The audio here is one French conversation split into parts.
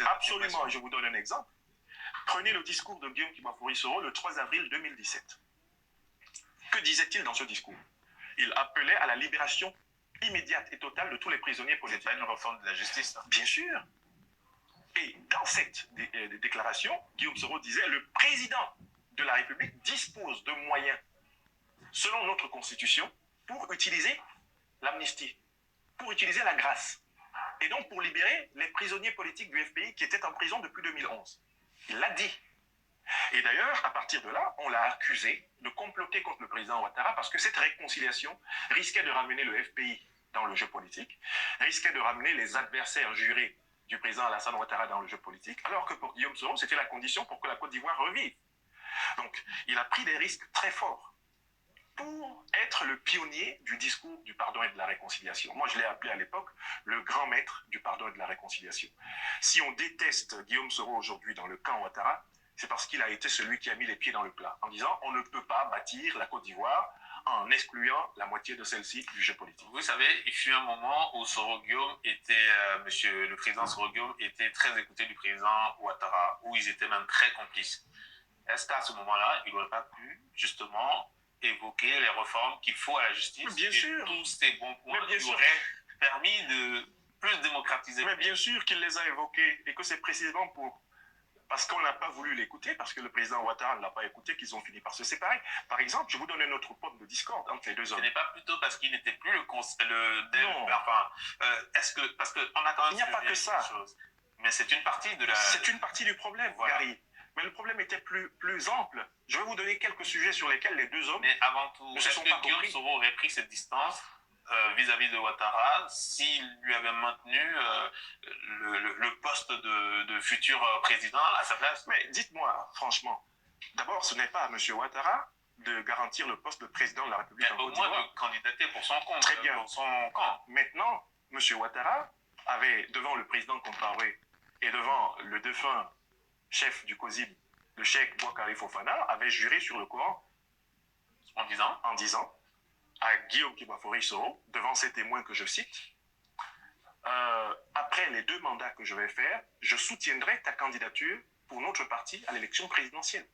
Absolument, je vous donne un exemple. Prenez le discours de Guillaume Kibafouri-Soro le 3 avril 2017. Que disait-il dans ce discours? Il appelait à la libération immédiate et totale de tous les prisonniers politiques. C'est pas une réforme de la justice, hein. Bien sûr. Et dans cette déclaration, Guillaume Soro disait « Le président de la République dispose de moyens, selon notre Constitution, pour utiliser l'amnistie, pour utiliser la grâce, et donc pour libérer les prisonniers politiques du FPI qui étaient en prison depuis 2011. » Il l'a dit. Et d'ailleurs, à partir de là, on l'a accusé de comploter contre le président Ouattara parce que cette réconciliation risquait de ramener le FPI dans le jeu politique, risquait de ramener les adversaires jurés du président Alassane Ouattara dans le jeu politique, alors que pour Guillaume Soro, c'était la condition pour que la Côte d'Ivoire revive. Donc, il a pris des risques très forts pour être le pionnier du discours du pardon et de la réconciliation. Moi, je l'ai appelé à l'époque le grand maître du pardon et de la réconciliation. Si on déteste Guillaume Soro aujourd'hui dans le camp Ouattara, c'est parce qu'il a été celui qui a mis les pieds dans le plat, en disant on ne peut pas bâtir la Côte d'Ivoire en excluant la moitié de celle-ci du jeu politique. Vous savez, il fut un moment où Soro Guillaume était, le président Soro Guillaume était très écouté du président Ouattara, où ils étaient même très complices. Est-ce qu'à ce moment-là, il n'aurait pas pu, justement, évoquer les réformes qu'il faut à la justice? Bien sûr. Tous ces bons points qui auraient permis de plus démocratiser. Mais bien sûr qu'il les a évoqués, et que c'est précisément parce qu'on n'a pas voulu l'écouter, parce que le président Ouattara ne l'a pas écouté, qu'ils ont fini par se séparer. Par exemple, je vous donne un autre point de discorde entre les deux hommes. Ce n'est pas plutôt parce qu'il n'était plus non. Enfin, est-ce que... Parce qu'on a quand même... Il n'y a pas que ça. Mais c'est une partie de la... C'est une partie du problème, voilà. Gary. Mais le problème était plus ample. Je vais vous donner quelques sujets sur lesquels les deux hommes... Mais avant tout, est-ce que Guillaume Soro aurait pris cette distance vis-à-vis de Ouattara s'il lui avait maintenu le poste de futur président à sa place? Mais dites-moi, franchement, d'abord, ce n'est pas à M. Ouattara de garantir le poste de président de la République. Mais au moins de candidater pour son compte. Très bien. Pour son camp. Maintenant, M. Ouattara avait, devant le président Compaoré et devant le défunt chef du COSIB, le cheikh Boakari Fofana, avait juré sur le Coran en disant à Guillaume Kibafouri-Soro, devant ces témoins que je cite, après les 2 mandats que je vais faire, je soutiendrai ta candidature pour notre parti à l'élection présidentielle.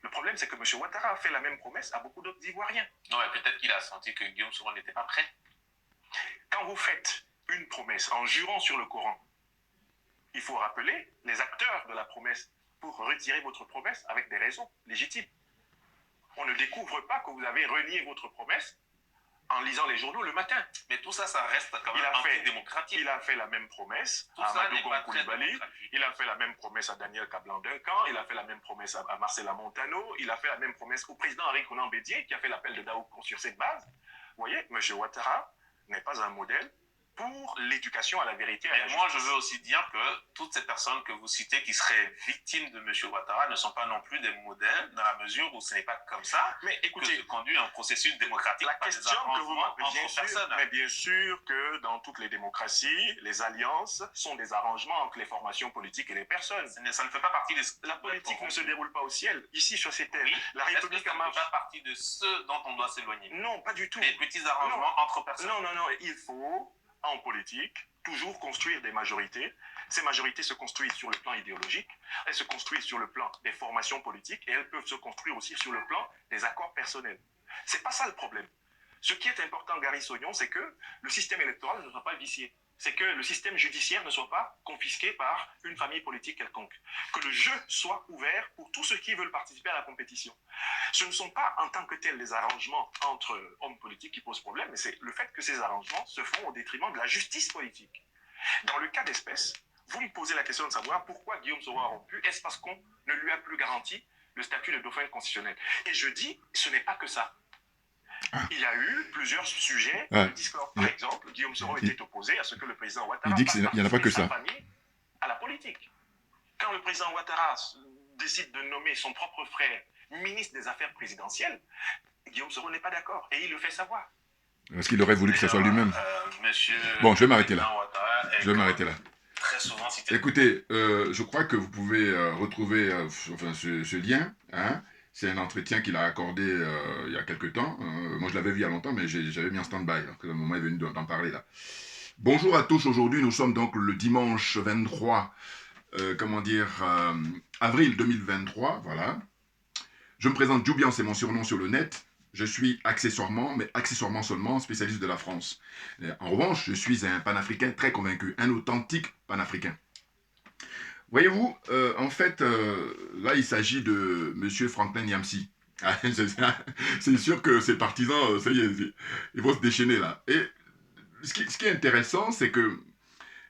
Le problème, c'est que M. Ouattara a fait la même promesse à beaucoup d'autres Ivoiriens. Non, peut-être qu'il a senti que Guillaume Soro n'était pas prêt. Quand vous faites une promesse en jurant sur le Coran, il faut rappeler les acteurs de la promesse pour retirer votre promesse avec des raisons légitimes. On ne découvre pas que vous avez renié votre promesse en lisant les journaux le matin. Mais tout ça, ça reste quand même antidémocratique. Il a fait la même promesse à Amadou Gon Coulibaly, il a fait la même promesse à Daniel Kablan Duncan, il a fait la même promesse à Marcela Montano, il a fait la même promesse au président Henri Konan Bédié qui a fait l'appel de Daouk sur cette base. Vous voyez, M. Ouattara n'est pas un modèle pour l'éducation à la vérité. Mais moi, je veux aussi dire que toutes ces personnes que vous citez qui seraient victimes de M. Ouattara ne sont pas non plus des modèles dans la mesure où ce n'est pas comme ça. Mais écoutez, que se conduit un processus démocratique. La question que vous m'avez, bien sûr que dans toutes les démocraties, les alliances sont des arrangements entre les formations politiques et les personnes. Ça ne fait pas partie de... La politique ne se déroule pas au ciel. Ici, sur ces terres, oui. La République en marche. Ça ne fait pas partie de ceux dont on doit s'éloigner. Non, pas du tout. Les petits arrangements entre personnes. Non, il faut... en politique, toujours construire des majorités. Ces majorités se construisent sur le plan idéologique, elles se construisent sur le plan des formations politiques et elles peuvent se construire aussi sur le plan des accords personnels. C'est pas ça le problème. Ce qui est important, Gary Sognon, c'est que le système électoral ne soit pas vicié. C'est que le système judiciaire ne soit pas confisqué par une famille politique quelconque. Que le jeu soit ouvert pour tous ceux qui veulent participer à la compétition. Ce ne sont pas en tant que tels les arrangements entre hommes politiques qui posent problème, mais c'est le fait que ces arrangements se font au détriment de la justice politique. Dans le cas d'espèce, vous me posez la question de savoir pourquoi Guillaume Soro a rompu. Est-ce parce qu'on ne lui a plus garanti le statut de dauphin constitutionnel? Et je dis, ce n'est pas que ça. Il y a eu plusieurs sujets de discorde. Par exemple, Guillaume Soro était opposé à ce que le président Ouattara passe sa famille à la politique. Quand le président Ouattara décide de nommer son propre frère ministre des Affaires présidentielles, Guillaume Soro n'est pas d'accord. Et il le fait savoir. Parce qu'il aurait voulu que ce soit lui-même. Bon, je vais m'arrêter là. Très souvent cité. Écoutez, je crois que vous pouvez retrouver ce lien. Hein. C'est un entretien qu'il a accordé il y a quelques temps. Moi, je l'avais vu il y a longtemps, mais j'avais mis en stand-by. Le moment est venu d'en parler là. Bonjour à tous. Aujourd'hui, nous sommes donc le dimanche 23 avril 2023, voilà. Je me présente, Djoubian, c'est mon surnom sur le net. Je suis accessoirement, mais accessoirement seulement, spécialiste de la France. En revanche, je suis un panafricain très convaincu, un authentique panafricain. Voyez-vous, en fait, là, il s'agit de M. Franklin Nyamsi. Ah, c'est sûr que ses partisans, ça y est, ils vont se déchaîner là. Et ce qui est intéressant, c'est que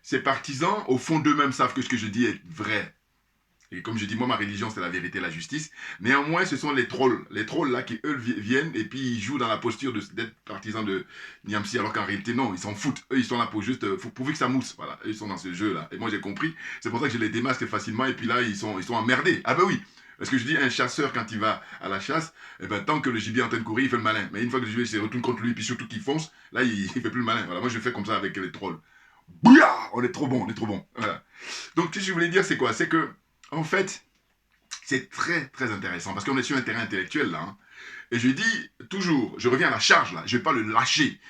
ces partisans, au fond d'eux-mêmes, savent que ce que je dis est vrai. Et comme je dis, moi, ma religion, c'est la vérité et la justice. Néanmoins, ce sont les trolls. Les trolls, là, qui, eux, viennent et puis ils jouent dans la posture d'être partisans de Niamsi, alors qu'en réalité, non, ils s'en foutent. Eux, ils sont là pour juste, pourvu que ça mousse. Voilà, eux, ils sont dans ce jeu-là. Et moi, j'ai compris. C'est pour ça que je les démasque facilement. Et puis là, ils sont emmerdés. Ah ben oui. Parce que je dis, un chasseur, quand il va à la chasse, eh ben, tant que le gibier est en train de courir, il fait le malin. Mais une fois que le gibier se retourne contre lui, puis surtout qu'il fonce, là, il fait plus le malin. Voilà, moi, je fais comme ça avec les trolls. Bouya, on est trop bon, on est trop bon. Voilà. Donc, ce que je voulais dire, c'est quoi? C'est que, en fait, c'est très, très intéressant, parce qu'on est sur un terrain intellectuel, là. Hein. Et je dis toujours, je reviens à la charge, là, je ne vais pas le lâcher.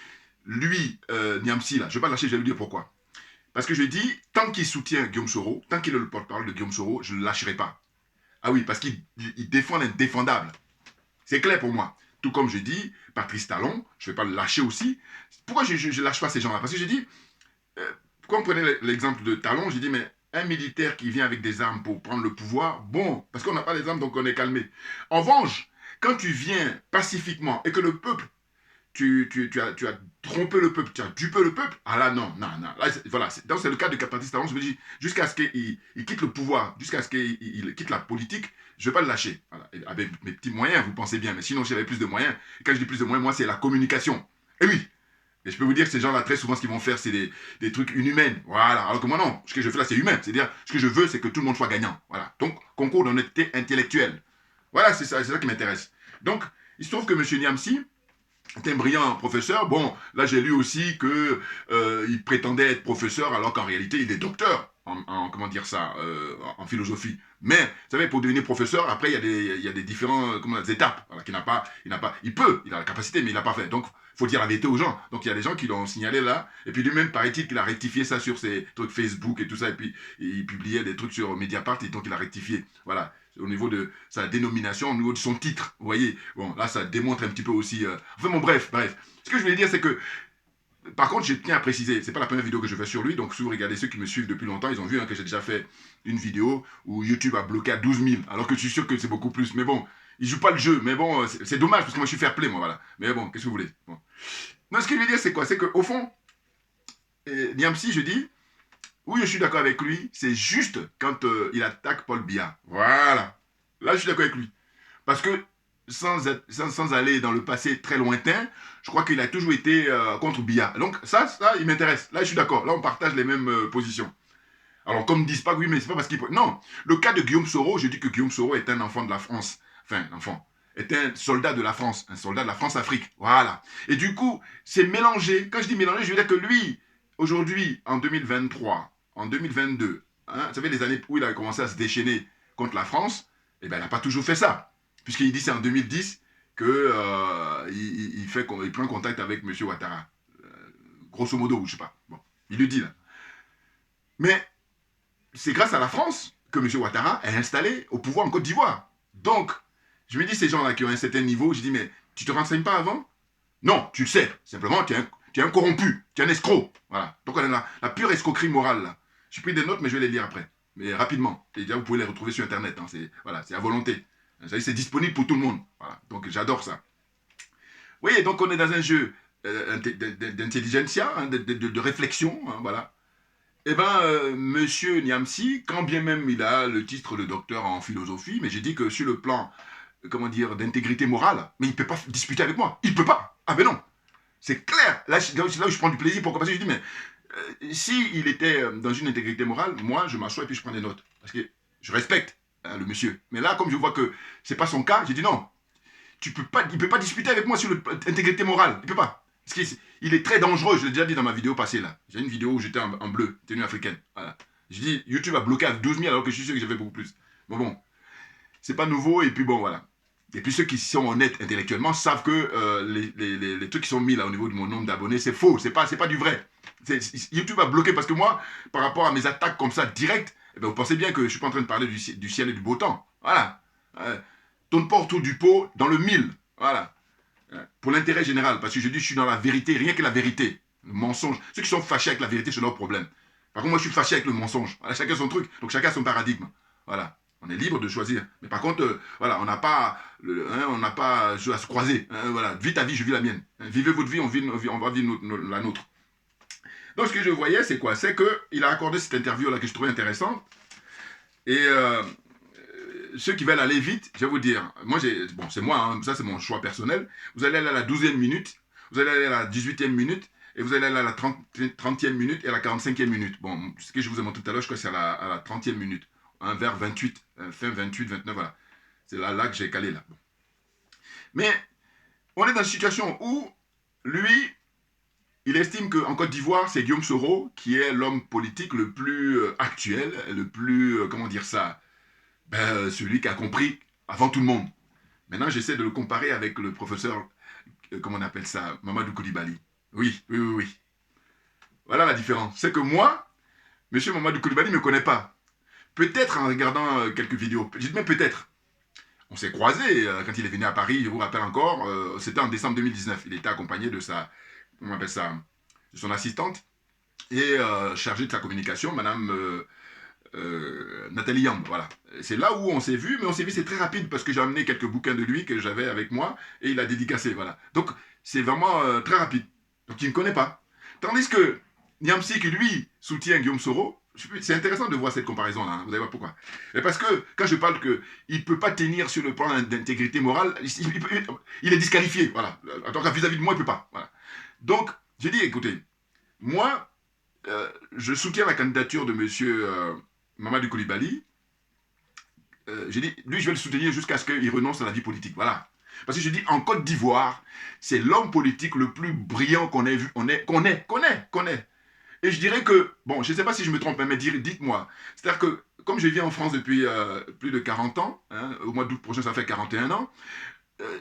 Lui, Niamsi, là, je ne vais pas le lâcher, je vais lui dire pourquoi. Parce que je dis, tant qu'il soutient Guillaume Soro, tant qu'il est le porte-parole de Guillaume Soro, je ne le lâcherai pas. Ah oui, parce qu'il défend l'indéfendable. C'est clair pour moi. Tout comme je dis, Patrice Talon, je ne vais pas le lâcher aussi. Pourquoi je ne lâche pas ces gens-là? Parce que je dis, quand on prenait l'exemple de Talon, je dis, mais un militaire qui vient avec des armes pour prendre le pouvoir, bon, parce qu'on n'a pas les armes, donc on est calmé. En revanche, quand tu viens pacifiquement et que le peuple, tu as trompé le peuple, tu as dupé le peuple, ah là, non. Là, voilà, donc c'est le cas de Patrice Talon, je me dis, jusqu'à ce qu'il quitte le pouvoir, jusqu'à ce qu'il quitte la politique, je ne vais pas le lâcher. Voilà. Avec mes petits moyens, vous pensez bien, mais sinon, j'avais plus de moyens. Et quand je dis plus de moyens, moi, c'est la communication. Et oui, et je peux vous dire que ces gens-là, très souvent, ce qu'ils vont faire, c'est des trucs inhumains. Voilà. Alors que moi, non. Ce que je fais là, c'est humain. C'est-à-dire, ce que je veux, c'est que tout le monde soit gagnant. Voilà. Donc, concours d'honnêteté intellectuelle. Voilà, c'est ça qui m'intéresse. Donc, il se trouve que M. Niamsi est un brillant professeur. Bon, là, j'ai lu aussi qu'il prétendait être professeur, alors qu'en réalité, il est docteur comment dire ça, en philosophie. Mais, vous savez, pour devenir professeur, après, il y a des différentes étapes. Voilà, il a la capacité, mais il n'a pas fait. Donc, il faut dire la vérité aux gens. Donc, il y a des gens qui l'ont signalé là. Et puis, lui-même, paraît-il qu'il a rectifié ça sur ses trucs Facebook et tout ça. Et puis, il publiait des trucs sur Mediapart. Et donc, il a rectifié. Voilà. Au niveau de sa dénomination, au niveau de son titre. Vous voyez. Bon, là, ça démontre un petit peu aussi... Enfin, bon, bref. Ce que je voulais dire, c'est que... Par contre, je tiens à préciser, c'est pas la première vidéo que je fais sur lui, donc si vous regardez ceux qui me suivent depuis longtemps, ils ont vu que j'ai déjà fait une vidéo où YouTube a bloqué à 12 000, alors que je suis sûr que c'est beaucoup plus. Mais bon, il joue pas le jeu, mais bon, c'est dommage, parce que moi je suis fair play, moi, voilà. Mais bon, qu'est-ce que vous voulez bon. Non, ce que je veux dire, c'est quoi? C'est qu'au fond, Niamsi, je dis, oui, je suis d'accord avec lui, c'est juste quand il attaque Paul Biya. Voilà. Là, je suis d'accord avec lui. Parce que sans aller dans le passé très lointain, je crois qu'il a toujours été contre Biya. Donc ça, il m'intéresse. Là, je suis d'accord. Là, on partage les mêmes positions. Alors, comme ils disent pas, oui, mais c'est pas parce qu'il... Non, le cas de Guillaume Soro, je dis que Guillaume Soro est un enfant de la France. Enfin, enfant. Est un soldat de la France. Un soldat de la France-Afrique. Voilà. Et du coup, c'est mélangé. Quand je dis mélangé, je veux dire que lui, aujourd'hui, en 2023, en 2022, hein, vous savez, les années où il a commencé à se déchaîner contre la France, eh bien, il n'a pas toujours fait ça. Puisqu'il dit c'est en 2010 qu'il prend contact avec M. Ouattara. Grosso modo, je ne sais pas. Bon, il le dit là. Mais c'est grâce à la France que M. Ouattara est installé au pouvoir en Côte d'Ivoire. Donc, je me dis, ces gens-là qui ont un certain niveau, je dis, mais tu te renseignes pas avant? Non, tu le sais. Simplement, tu es un corrompu, tu es un escroc. Voilà. Donc, on a la pure escroquerie morale là. J'ai pris des notes, mais je vais les lire après. Mais rapidement. Et déjà, vous pouvez les retrouver sur Internet. Hein. C'est à volonté. C'est disponible pour tout le monde. Voilà. Donc, j'adore ça. Vous voyez, donc on est dans un jeu d'intelligentsia, hein, de réflexion. Hein, voilà. Eh bien, monsieur Niamsi, quand bien même il a le titre de docteur en philosophie, mais j'ai dit que sur le plan, comment dire, d'intégrité morale, mais il ne peut pas discuter avec moi. Il ne peut pas. Ah ben non. C'est clair. Là où je prends du plaisir. Pourquoi? Parce que je dis, mais s'il était dans une intégrité morale, moi, je m'assois et puis je prends des notes. Parce que je respecte le monsieur. Mais là, comme je vois que ce n'est pas son cas, j'ai dit non. Il ne peut pas discuter avec moi sur l'intégrité morale. Il ne peut pas. Parce qu'il est très dangereux. Je l'ai déjà dit dans ma vidéo passée là. J'ai une vidéo où j'étais en bleu, tenue africaine. Voilà. Je dis, YouTube a bloqué à 12 000 alors que je suis sûr que j'avais beaucoup plus. Bon, c'est pas nouveau et puis bon, voilà. Et puis ceux qui sont honnêtes intellectuellement savent que les trucs qui sont mis là au niveau de mon nombre d'abonnés, c'est faux. C'est pas du vrai. YouTube a bloqué parce que moi, par rapport à mes attaques comme ça directes, eh ben, vous pensez bien que je ne suis pas en train de parler du ciel et du beau temps. Voilà. Tourne pas autour du pot, dans le mille. Voilà. Pour l'intérêt général, parce que je dis je suis dans la vérité, rien que la vérité. Le mensonge. Ceux qui sont fâchés avec la vérité, c'est leur problème. Par contre, moi, je suis fâché avec le mensonge. Voilà, chacun son truc, donc chacun son paradigme. Voilà. On est libre de choisir. Mais par contre, voilà, on n'a pas, à se croiser. Voilà. Vis ta vie, je vis la mienne. Vivez votre vie, on va vivre la nôtre. Donc, ce que je voyais, c'est quoi? C'est qu'il a accordé cette interview-là que je trouvais intéressante. Et ceux qui veulent aller vite, je vais vous dire, moi, bon, c'est moi, hein, ça c'est mon choix personnel. Vous allez aller à la 12e minute, vous allez aller à la 18e minute, et vous allez aller à la 30e minute et à la 45e minute. Bon, ce que je vous ai montré tout à l'heure, je crois que c'est à la 30e minute, hein, vers 28, fin 28, 29, voilà. C'est là que j'ai calé, là. Bon. Mais, on est dans une situation où, lui, il estime qu'en Côte d'Ivoire, c'est Guillaume Soro qui est l'homme politique le plus actuel, le plus, comment dire ça, celui qui a compris avant tout le monde. Maintenant, j'essaie de le comparer avec le professeur, comment on appelle ça, Mamadou Koulibaly. Oui. Voilà la différence. C'est que moi, M. Mamadou Koulibaly ne me connaît pas. Peut-être en regardant quelques vidéos, je dis même peut-être. On s'est croisés quand il est venu à Paris, je vous rappelle encore, c'était en décembre 2019. Il était accompagné de sa, comment on appelle ça, de son assistante et chargée de sa communication, Madame Nathalie Yamb, voilà. C'est là où on s'est vu, mais on s'est vu, c'est très rapide parce que j'ai amené quelques bouquins de lui que j'avais avec moi et il a dédicacé, voilà. Donc, c'est vraiment très rapide. Donc, il ne me connaît pas. Tandis que Niamsi, qui lui soutient Guillaume Soro, c'est intéressant de voir cette comparaison-là, hein, vous allez voir pourquoi. Et parce que quand je parle qu'il ne peut pas tenir sur le plan d'intégrité morale, il est disqualifié, voilà. Donc, vis-à-vis de moi, il ne peut pas, voilà. Donc, j'ai dit, écoutez, moi, je soutiens la candidature de monsieur Mamadou Koulibaly. J'ai dit, lui, je vais le soutenir jusqu'à ce qu'il renonce à la vie politique. Voilà. Parce que je dis, en Côte d'Ivoire, c'est l'homme politique le plus brillant qu'on ait vu, qu'on ait. Et je dirais que, bon, je ne sais pas si je me trompe, mais dites-moi. C'est-à-dire que, comme je vis en France depuis plus de 40 ans, hein, au mois d'août prochain, ça fait 41 ans,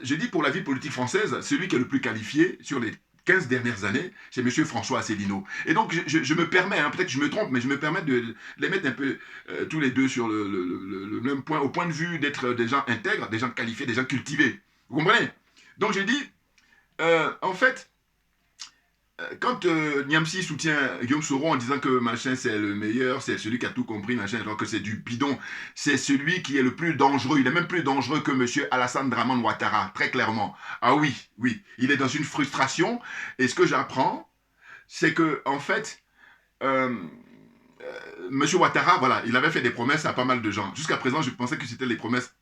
je dis pour la vie politique française, celui qui est le plus qualifié sur les 15 dernières années, c'est M. François Asselineau. Et donc, je me permets, hein, peut-être que je me trompe, mais je me permets de les mettre un peu tous les deux sur le même point, au point de vue d'être des gens intègres, des gens qualifiés, des gens cultivés. Vous comprenez? Donc, je dis, en fait, quand Niamsi soutient Guillaume Soro en disant que machin c'est le meilleur, c'est celui qui a tout compris, machin, alors que c'est du bidon, c'est celui qui est le plus dangereux, il est même plus dangereux que M. Alassane Dramane Ouattara, très clairement. Ah oui, il est dans une frustration, et ce que j'apprends, c'est que, en fait, M. Ouattara, voilà, il avait fait des promesses à pas mal de gens. Jusqu'à présent, je pensais que c'était les promesses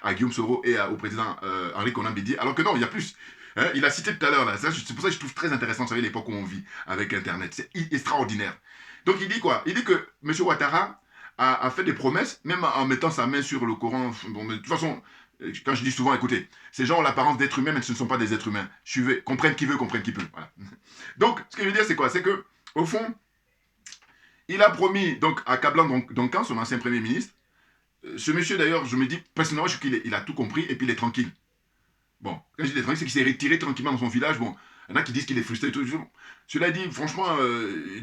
à Guillaume Soro et au président Henri Konan Bédié, alors que non, il y a plus. Hein, il a cité tout à l'heure, là. C'est pour ça que je trouve très intéressant, vous savez, l'époque où on vit avec Internet. C'est extraordinaire. Donc, il dit quoi? Il dit que M. Ouattara a fait des promesses, même en mettant sa main sur le Coran. Bon, mais de toute façon, quand je dis souvent, écoutez, ces gens ont l'apparence d'êtres humains, mais ce ne sont pas des êtres humains. Suivez, comprennent qui veut, comprennent qui peut. Voilà. Donc, ce que je veux dire, c'est quoi? C'est que, au fond, il a promis donc à Kablan Donkan, son ancien premier ministre, ce monsieur d'ailleurs, je me dis, personnellement, je trouve qu'il a tout compris et puis il est tranquille. Bon, quand je dis tranquille, c'est qu'il s'est retiré tranquillement dans son village. Bon, il y en a qui disent qu'il est frustré et tout. Cela dit, franchement,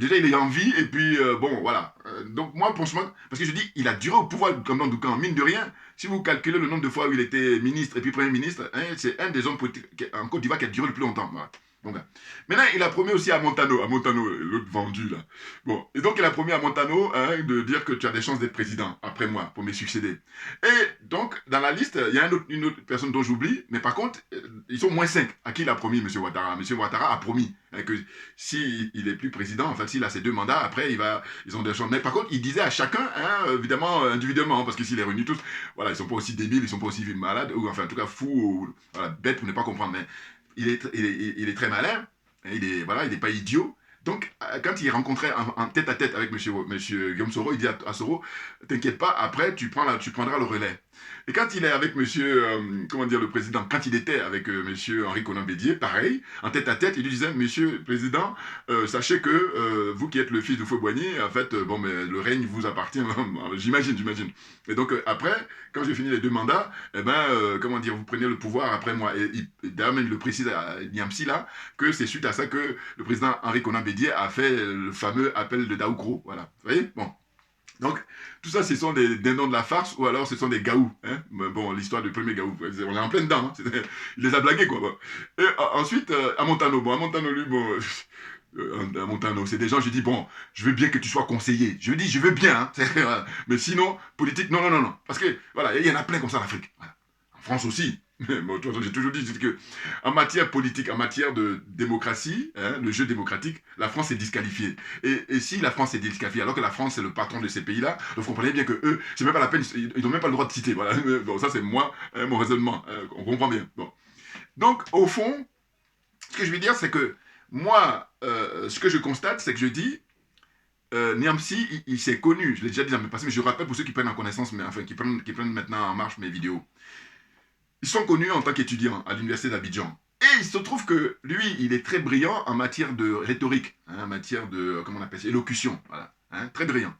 déjà il est en vie et puis bon, voilà. Donc moi, franchement, parce que je dis, il a duré au pouvoir comme dans Doukan, mine de rien. Si vous calculez le nombre de fois où il était ministre et puis premier ministre, hein, c'est un des hommes politiques en Côte d'Ivoire qui a duré le plus longtemps. Voilà. Donc, maintenant, il a promis aussi à Montano, l'autre vendu là. Bon, et donc il a promis à Montano hein, de dire que tu as des chances d'être président après moi pour me succéder. Et donc, dans la liste, il y a une autre personne dont j'oublie, mais par contre, ils sont moins 5 à qui il a promis, M. Ouattara. M. Ouattara a promis hein, que s'il n'est plus président, enfin s'il a ses 2 mandats, après ils ont des chances. Mais par contre, il disait à chacun, hein, évidemment, individuellement, parce que s'il est réuni tous, voilà, ils ne sont pas aussi débiles, ils ne sont pas aussi malades, ou enfin en tout cas fous, ou voilà, bêtes pour ne pas comprendre. Mais il est très malin, il n'est pas idiot. Donc, quand il rencontrait en tête-à-tête avec monsieur Guillaume Soro, il dit à Soro, t'inquiète pas, après, tu prendras le relais. Et quand il est avec le président, quand il était avec monsieur Henri Konan Bédié, pareil, en tête-à-tête, il lui disait, monsieur le président, sachez que vous qui êtes le fils de Fouet-Boigny, en fait, bon, mais le règne vous appartient, j'imagine. Et donc, après, quand j'ai fini les 2 mandats, eh ben, vous prenez le pouvoir après moi. Et d'ailleurs, il le précise à Niamsi, là, que c'est suite à ça que le président Henri Konan Bédié a fait le fameux appel de Daoukro, voilà. Vous voyez? Bon. Donc, tout ça, ce sont des dindons de la farce, ou alors ce sont des gaous. Hein. Bon, l'histoire du premier gaou, on est en plein dedans. Hein. Il les a blagués, quoi. Bon. Et ensuite, Amontano. Bon, Amontano, lui, bon... Amontano, c'est des gens, je dis, bon, je veux bien que tu sois conseiller. Je dis, je veux bien, hein. Voilà. Mais sinon, politique, non, non, non, non. Parce que, voilà, il y en a plein comme ça en Afrique. Voilà. En France aussi. Bon, j'ai toujours dit que en matière politique, en matière de démocratie, hein, le jeu démocratique, la France est disqualifiée. Et si la France est disqualifiée, alors que la France est le patron de ces pays-là, vous comprenez bien que eux, c'est même pas la peine, ils n'ont même pas le droit de citer. Voilà. Bon, ça c'est moi, hein, mon raisonnement. On comprend bien. Bon. Donc, au fond, ce que je veux dire, c'est que moi, ce que je constate, c'est que je dis, Niamsi, il s'est connu, je l'ai déjà dit dans mes passés, mais je rappelle pour ceux qui prennent en connaissance, mais enfin, qui prennent maintenant en marche mes vidéos. Ils sont connus en tant qu'étudiants à l'université d'Abidjan. Et il se trouve que lui, il est très brillant en matière de rhétorique, hein, en matière de, comment on appelle ça, élocution. Voilà, hein, très brillant.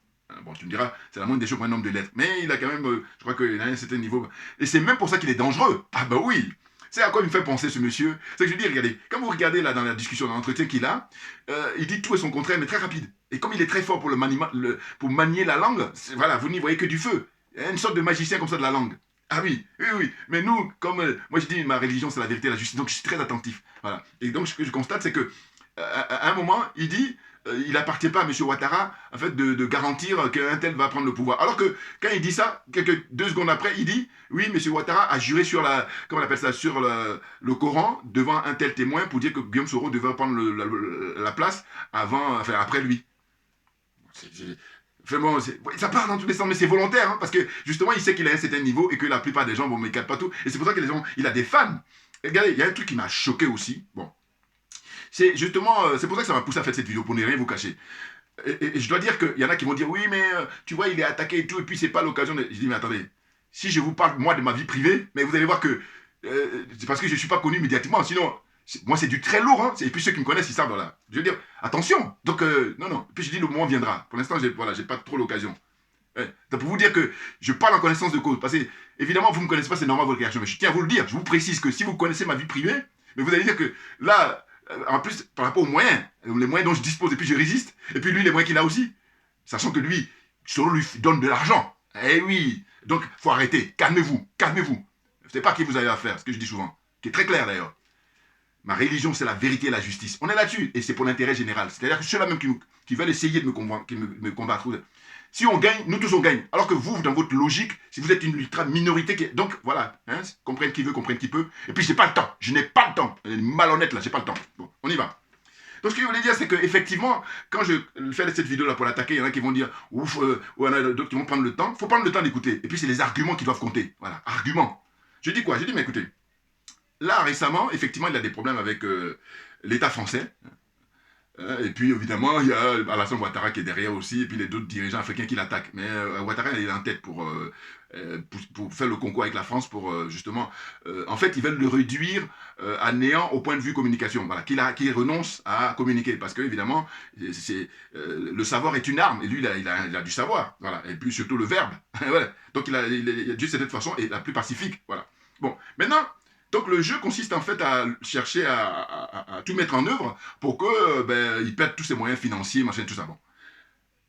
Bon, tu me diras, c'est la moindre des choses pour un homme de lettres. Mais il a quand même, je crois qu'il a un certain niveau. Et c'est même pour ça qu'il est dangereux. Ah bah oui. C'est à quoi il me fait penser ce monsieur. C'est que je dis, regardez, quand vous regardez là dans la discussion, dans l'entretien qu'il a, il dit tout et son contraire, mais très rapide. Et comme il est très fort pour, pour manier la langue, voilà, vous n'y voyez que du feu. Il y a une sorte de magicien comme ça de la langue. Ah oui, oui, oui. Mais nous, comme moi je dis, ma religion c'est la vérité et la justice, donc je suis très attentif. Voilà. Et donc ce que je constate, c'est que à un moment, il dit, il n'appartient pas à M. Ouattara en fait, de garantir qu'un tel va prendre le pouvoir. Alors que quand il dit ça, quelques 2 secondes après, il dit, oui, M. Ouattara a juré sur la, comment on appelle ça, sur le Coran devant un tel témoin pour dire que Guillaume Soro devait prendre la place avant, enfin après lui. Enfin bon, ça part dans tous les sens, mais c'est volontaire, hein, parce que justement, il sait qu'il a un certain niveau et que la plupart des gens vont m'écarter partout. Et c'est pour ça que les gens, il a des fans. Et regardez, il y a un truc qui m'a choqué aussi. Bon, c'est justement, c'est pour ça que ça m'a poussé à faire cette vidéo, pour ne rien vous cacher. Et je dois dire qu'il y en a qui vont dire, oui, mais tu vois, il est attaqué et tout, et puis c'est pas l'occasion de... Je dis, mais attendez, si je vous parle, moi, de ma vie privée, mais vous allez voir que c'est parce que je ne suis pas connu médiatiquement, sinon... Moi, c'est du très lourd, hein. Et puis ceux qui me connaissent, ils savent, voilà. Je veux dire, attention. Donc, non, non. Et puis je dis, le moment viendra. Pour l'instant, voilà, j'ai pas trop l'occasion. Donc, pour vous dire que je parle en connaissance de cause. Parce que, évidemment, vous ne me connaissez pas, c'est normal votre réaction. Mais je tiens à vous le dire. Je vous précise que si vous connaissez ma vie privée, mais vous allez dire que là, en plus, par rapport aux moyens, les moyens dont je dispose, et puis je résiste, et puis lui, les moyens qu'il a aussi, sachant que lui, Soro lui donne de l'argent. Eh oui. Donc, faut arrêter. Calmez-vous. Calmez-vous. C'est pas qui vous avez affaire, ce que je dis souvent. Qui est très clair d'ailleurs. Ma religion, c'est la vérité et la justice. On est là-dessus, et c'est pour l'intérêt général. C'est-à-dire que ceux-là même qui veulent essayer de me combattre, si on gagne, nous tous on gagne. Alors que vous, dans votre logique, si vous êtes une ultra minorité, donc voilà, hein, comprenne qui veut, comprenne qui peut. Et puis, je n'ai pas le temps. Je n'ai pas le temps. Malhonnête là, j'ai pas le temps. Bon, on y va. Donc, ce que je voulais dire, c'est qu'effectivement, quand je fais cette vidéo-là pour l'attaquer, il y en a qui vont dire, ouf, ou il y en a d'autres qui vont prendre le temps. Il faut prendre le temps d'écouter. Et puis, c'est les arguments qui doivent compter. Voilà, arguments. Je dis quoi? Je dis, mais écoutez, là, récemment, effectivement, il a des problèmes avec l'État français. Et puis, évidemment, il y a Alassane Ouattara qui est derrière aussi, et puis les d'autres dirigeants africains qui l'attaquent. Mais Ouattara, il est en tête pour faire le concours avec la France, pour justement... en fait, ils veulent le réduire à néant au point de vue communication. Voilà, qu'il renonce à communiquer. Parce que, évidemment, le savoir est une arme, et lui, il a du savoir. Voilà, et puis surtout le verbe. Voilà. Donc, il a de cette façon, et la plus pacifique. Voilà. Bon, maintenant... Donc le jeu consiste en fait à chercher à tout mettre en œuvre pour que il perde tous ses moyens financiers, machin, tout ça. Bon.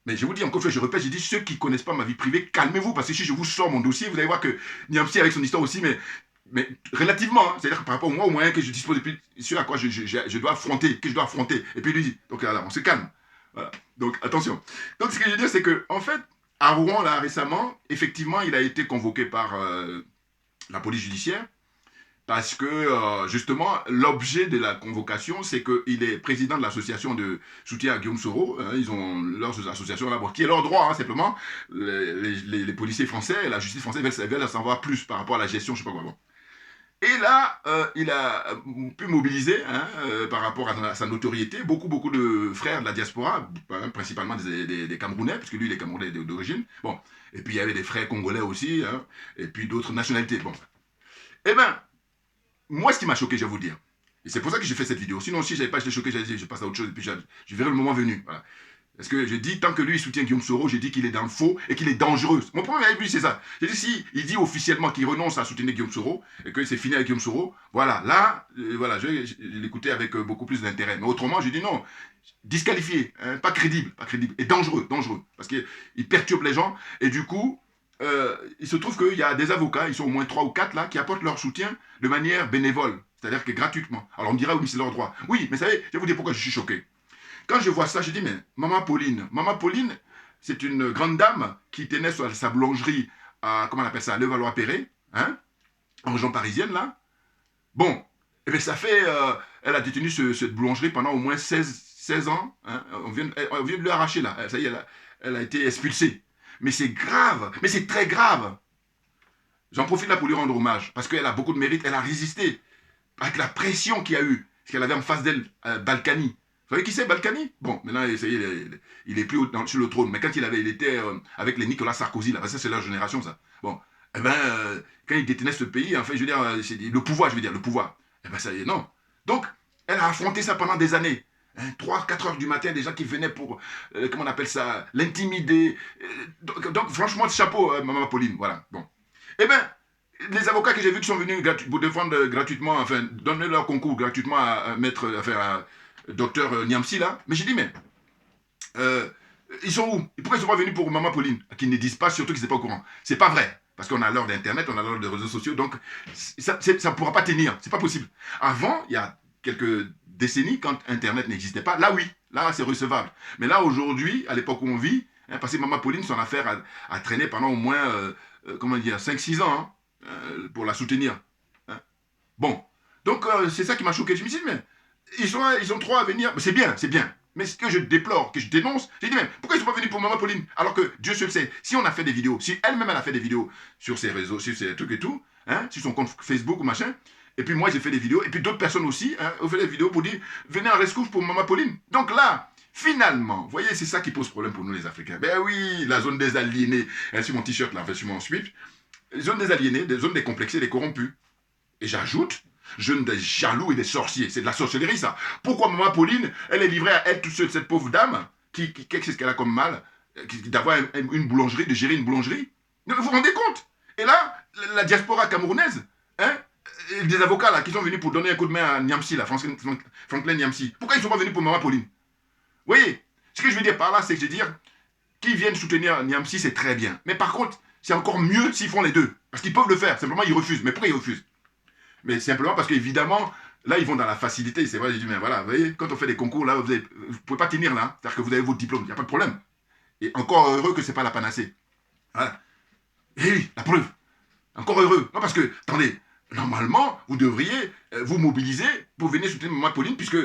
Mais je vous dis encore une fois, je répète, j'ai dit ceux qui ne connaissent pas ma vie privée, calmez-vous, parce que si je vous sors mon dossier, vous allez voir que Niamsi avec son histoire aussi, mais relativement, hein, c'est-à-dire que par rapport aux moyens que je dispose, et puis sur à quoi je dois affronter, que je dois affronter, et puis lui, donc là, on se calme. Voilà. Donc attention. Donc ce que je veux dire, c'est que en fait, à Rouen, là, récemment, effectivement, il a été convoqué par la police judiciaire. Parce que, justement, l'objet de la convocation, c'est qu'il est président de l'association de soutien à Guillaume Soro. Hein, ils ont leur association là-bas, qui est leur droit, hein, simplement. Les policiers français, la justice française veulent en savoir plus par rapport à la gestion, je ne sais pas quoi. Bon. Et là, il a pu mobiliser, hein, par rapport à sa notoriété, beaucoup de frères de la diaspora, hein, principalement des Camerounais, parce que lui, il est Camerounais d'origine. Bon. Et puis, il y avait des frères congolais aussi, hein, et puis d'autres nationalités. Bon. Eh bien, moi, ce qui m'a choqué, je vais vous dire, et c'est pour ça que j'ai fait cette vidéo, sinon si je n'avais pas été choqué, je passe à autre chose, et puis je verrai le moment venu. Voilà. Parce que je dis, tant que lui il soutient Guillaume Soro, je dis qu'il est dans le faux et qu'il est dangereux. Mon problème avec lui, c'est ça. Je dis, si il dit officiellement qu'il renonce à soutenir Guillaume Soro et que c'est fini avec Guillaume Soro, voilà, là, voilà, je vais l'écouter avec beaucoup plus d'intérêt. Mais autrement, je dis non, disqualifié, hein, pas crédible, et dangereux, parce qu'il perturbe les gens. Et du coup, il se trouve qu'il y a des avocats, ils sont au moins 3 ou 4 là, qui apportent leur soutien de manière bénévole, c'est-à-dire que gratuitement. Alors on me dira, oui, mais c'est leur droit. Oui, mais vous savez, je vais vous dire pourquoi je suis choqué. Quand je vois ça, je dis, mais Maman Pauline, c'est une grande dame qui tenait sa boulangerie à, comment on appelle ça, à Levallois-Perret, hein, en région parisienne, là. Bon, eh bien, ça fait, elle a détenu cette boulangerie pendant au moins 16 ans, hein. On vient de lui arracher, là. Ça y est, elle a été expulsée. Mais c'est grave, mais c'est très grave. J'en profite là pour lui rendre hommage, parce qu'elle a beaucoup de mérite, elle a résisté, avec la pression qu'il y a eu, parce qu'elle avait en face d'elle Balkany. Vous savez qui c'est, Balkany? Bon, maintenant, ça y est, il est plus sur le trône. Mais quand il était avec les Nicolas Sarkozy, là, ça c'est leur génération, ça. Bon, eh ben, quand il détenait ce pays, en fait, je veux dire, le pouvoir, eh ben, ça y est, non. Donc, elle a affronté ça pendant des années. 3-4 heures du matin, des gens qui venaient pour, comment on appelle ça, l'intimider. Donc, franchement, chapeau, Maman Pauline, voilà. Bon. Eh bien, les avocats que j'ai vus qui sont venus pour défendre gratuitement, enfin, donner leur concours gratuitement à maître, enfin, à docteur Niamsi, là. Mais j'ai dit, mais, ils sont où? Pourquoi ils ne sont pas venus pour Maman Pauline? Qu'ils ne disent pas, surtout qu'ils ne sont pas au courant. C'est pas vrai. Parce qu'on a l'heure d'Internet, on a l'heure des réseaux sociaux, donc ça ne pourra pas tenir. C'est pas possible. Avant, il y a quelques décennies, quand Internet n'existait pas, là oui, là c'est recevable. Mais là aujourd'hui, à l'époque où on vit, hein, parce que Maman Pauline, son affaire a traîné pendant au moins, comment dire, 5-6 ans, hein, pour la soutenir. Hein. Bon, donc c'est ça qui m'a choqué. Je me suis dit, mais ils sont 3 à venir. C'est bien, c'est bien. Mais ce que je déplore, que je dénonce, j'ai dit même, pourquoi ils ne sont pas venus pour Maman Pauline? Alors que Dieu seul sait, si on a fait des vidéos, si elle-même elle a fait des vidéos sur ses réseaux, sur ses trucs et tout, hein, sur son compte Facebook ou machin, et puis moi j'ai fait des vidéos, et puis d'autres personnes aussi hein, ont fait des vidéos pour dire, venez en rescousse pour Maman Pauline. Donc là, finalement, vous voyez, c'est ça qui pose problème pour nous les Africains. Ben oui, la zone des aliénés, hein, sur mon t-shirt là, enfin sur mon sweat, zone des aliénés, des zones décomplexées, des corrompus. Et j'ajoute, jeune des jaloux et des sorciers. C'est de la sorcellerie, ça. Pourquoi Maman Pauline, elle est livrée à elle toute seule, cette pauvre dame, qu'est-ce qu'elle a comme mal d'avoir une boulangerie, de gérer une boulangerie? Vous vous rendez compte? Et là, la diaspora camerounaise, hein, des avocats là, qui sont venus pour donner un coup de main à Niamsi, là, Franklin Niamsi, pourquoi ils ne sont pas venus pour Maman Pauline? Vous voyez, ce que je veux dire par là, c'est que je veux dire, qu'ils viennent soutenir Niamsi, c'est très bien. Mais par contre, c'est encore mieux s'ils font les deux. Parce qu'ils peuvent le faire, simplement ils refusent. Mais pourquoi ils refusent? Mais simplement parce qu'évidemment, là, ils vont dans la facilité. C'est vrai, j'ai dit, mais voilà, vous voyez, quand on fait des concours, là, vous ne pouvez pas tenir là. C'est-à-dire que vous avez votre diplôme, il n'y a pas de problème. Et encore heureux que ce n'est pas la panacée. Voilà. Et oui, la preuve. Encore heureux. Non, parce que, attendez, normalement, vous devriez vous mobiliser pour venir soutenir Maman Pauline, puisque,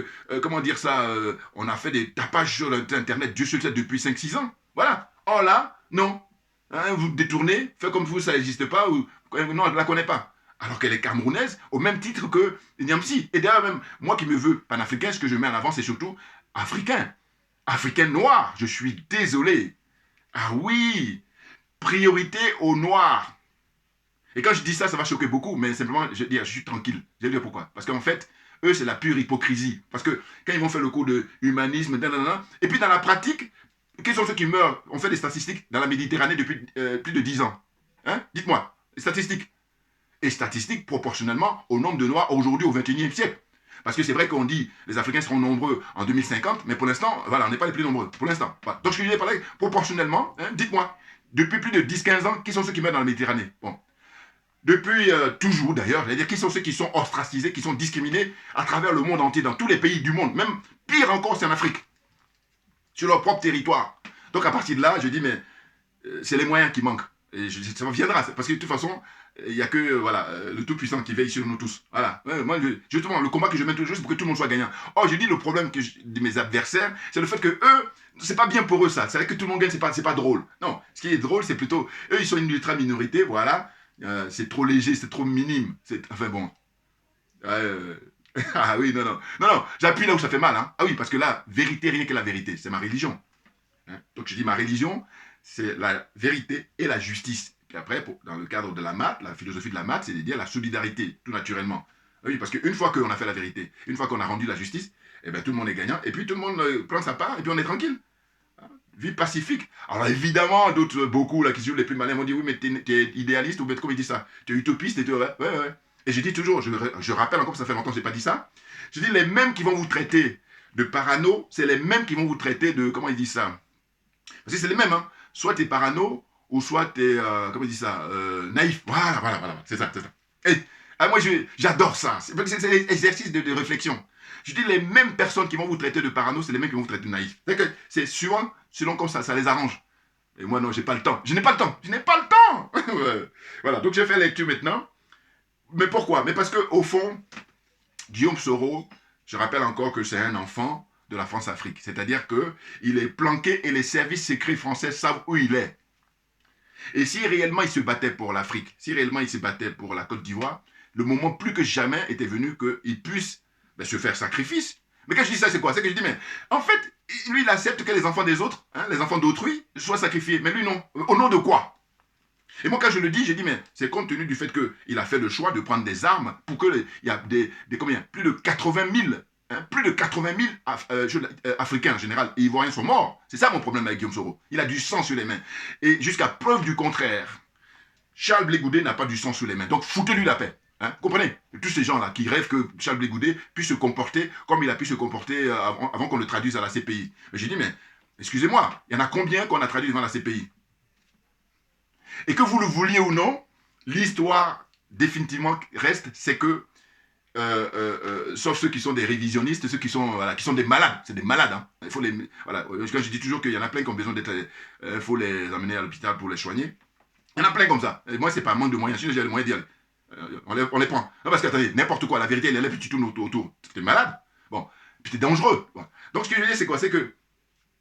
comment dire ça, on a fait des tapages sur Internet, Dieu seul sait, depuis 5-6 ans. Voilà. Oh là, non. Hein, vous détournez, faites comme vous, ça n'existe pas, ou non, je ne la connais pas. Alors qu'elle est camerounaise, au même titre que Niamsi. Et d'ailleurs, même moi qui me veux panafricain, ce que je mets en avant, c'est surtout africain. Africain noir, je suis désolé. Ah oui, priorité aux noirs. Et quand je dis ça, ça va choquer beaucoup, mais simplement, je suis tranquille. Je vais dire pourquoi. Parce qu'en fait, eux, c'est la pure hypocrisie. Parce que quand ils vont faire le cours de humanisme, et puis dans la pratique, quels sont ceux qui meurent? On fait des statistiques dans la Méditerranée depuis plus de 10 ans. Hein? Dites-moi, les statistiques. Et statistiques proportionnellement au nombre de Noirs aujourd'hui au XXIe siècle. Parce que c'est vrai qu'on dit les Africains seront nombreux en 2050, mais pour l'instant, voilà, on n'est pas les plus nombreux. Pour l'instant. Voilà. Donc je vais parler proportionnellement, hein, dites-moi, depuis plus de 10-15 ans, qui sont ceux qui meurent dans la Méditerranée? Bon. Depuis toujours d'ailleurs, c'est-à-dire qui sont ceux qui sont ostracisés, qui sont discriminés à travers le monde entier, dans tous les pays du monde, même pire encore, c'est en Afrique, sur leur propre territoire. Donc à partir de là, je dis, mais c'est les moyens qui manquent. Et ça viendra, parce que de toute façon, il n'y a que voilà, le Tout-Puissant qui veille sur nous tous. Voilà. Moi, justement, le combat que je mets toujours, c'est pour que tout le monde soit gagnant. Oh, je dis le problème de mes adversaires, c'est le fait que eux, c'est pas bien pour eux ça. C'est vrai que tout le monde gagne, c'est pas drôle. Non, ce qui est drôle, c'est plutôt, eux, ils sont une ultra minorité, voilà. C'est trop léger, c'est trop minime. Enfin bon. Ah oui, non, j'appuie là où ça fait mal. Hein. Ah oui, parce que là, vérité, rien que la vérité, c'est ma religion. Hein. Donc je dis ma religion, c'est la vérité et la justice. Puis après, dans le cadre de la maths, la philosophie de la maths, c'est de dire la solidarité, tout naturellement. Oui, parce qu'une fois qu'on a fait la vérité, une fois qu'on a rendu la justice, eh bien, tout le monde est gagnant, et puis tout le monde prend sa part, et puis on est tranquille. vie pacifique. Alors évidemment, d'autres, beaucoup là qui sont les plus malins m'ont dit, oui, mais t'es idéaliste, ou comment il dit ça? T'es utopiste, et ouais, ouais, ouais. Et je dis toujours, je rappelle encore, ça fait longtemps que je n'ai pas dit ça, je dis les mêmes qui vont vous traiter de parano, c'est les mêmes qui vont vous traiter de, comment il dit ça? Parce que c'est les mêmes, hein. Soit t'es parano, ou soit t'es, comment il dit ça, naïf. Voilà, voilà, voilà, c'est ça, c'est ça. Et moi, j'adore ça. C'est l'exercice de réflexion. Je dis les mêmes personnes qui vont vous traiter de parano, c'est les mêmes qui vont vous traiter de naïf. C'est souvent, selon comme ça les arrange. Et moi, non, j'ai pas le temps. Je n'ai pas le temps. Je n'ai pas le temps. Voilà, donc j'ai fait lecture maintenant. Mais pourquoi? Mais parce qu'au fond, Guillaume Soro, je rappelle encore que c'est un enfant de la France-Afrique. C'est-à-dire qu'il est planqué et les services secrets français savent où il est. Et si réellement il se battait pour l'Afrique, si réellement il se battait pour la Côte d'Ivoire, le moment plus que jamais était venu qu'il puisse se faire sacrifice. Mais quand je dis ça, c'est quoi? C'est que je dis, mais en fait, lui, il accepte que les enfants des autres, hein, les enfants d'autrui, soient sacrifiés. Mais lui, non. Au nom de quoi? Et moi, quand je le dis, j'ai dit, mais c'est compte tenu du fait qu'il a fait le choix de prendre des armes pour qu'il y a combien? Plus de 80 000 Africains en général et Ivoiriens sont morts. C'est ça mon problème avec Guillaume Soro. Il a du sang sur les mains. Et jusqu'à preuve du contraire, Charles Blé Goudé n'a pas du sang sur les mains. Donc foutez-lui la paix. Hein, comprenez? Tous ces gens-là qui rêvent que Charles Blé Goudé puisse se comporter comme il a pu se comporter avant qu'on le traduise à la CPI. Mais j'ai dit, mais excusez-moi, il y en a combien qu'on a traduit devant la CPI? Et que vous le vouliez ou non, l'histoire définitivement reste, c'est que sauf ceux qui sont des révisionnistes, ceux qui sont, voilà, qui sont des malades, c'est des malades. Hein. Il faut les, voilà. Quand je dis toujours qu'il y en a plein qui ont besoin d'être, il faut les amener à l'hôpital pour les soigner. Il y en a plein comme ça. Et moi, c'est pas un manque de moyens. Si j'ai les moyens d'y aller, on les prend. Non, parce que attendez, n'importe quoi, la vérité, elle est là, puis tu tournes autour. Tu es malade. Bon, puis tu es dangereux. Bon. Donc, ce que je veux dire, c'est quoi? C'est que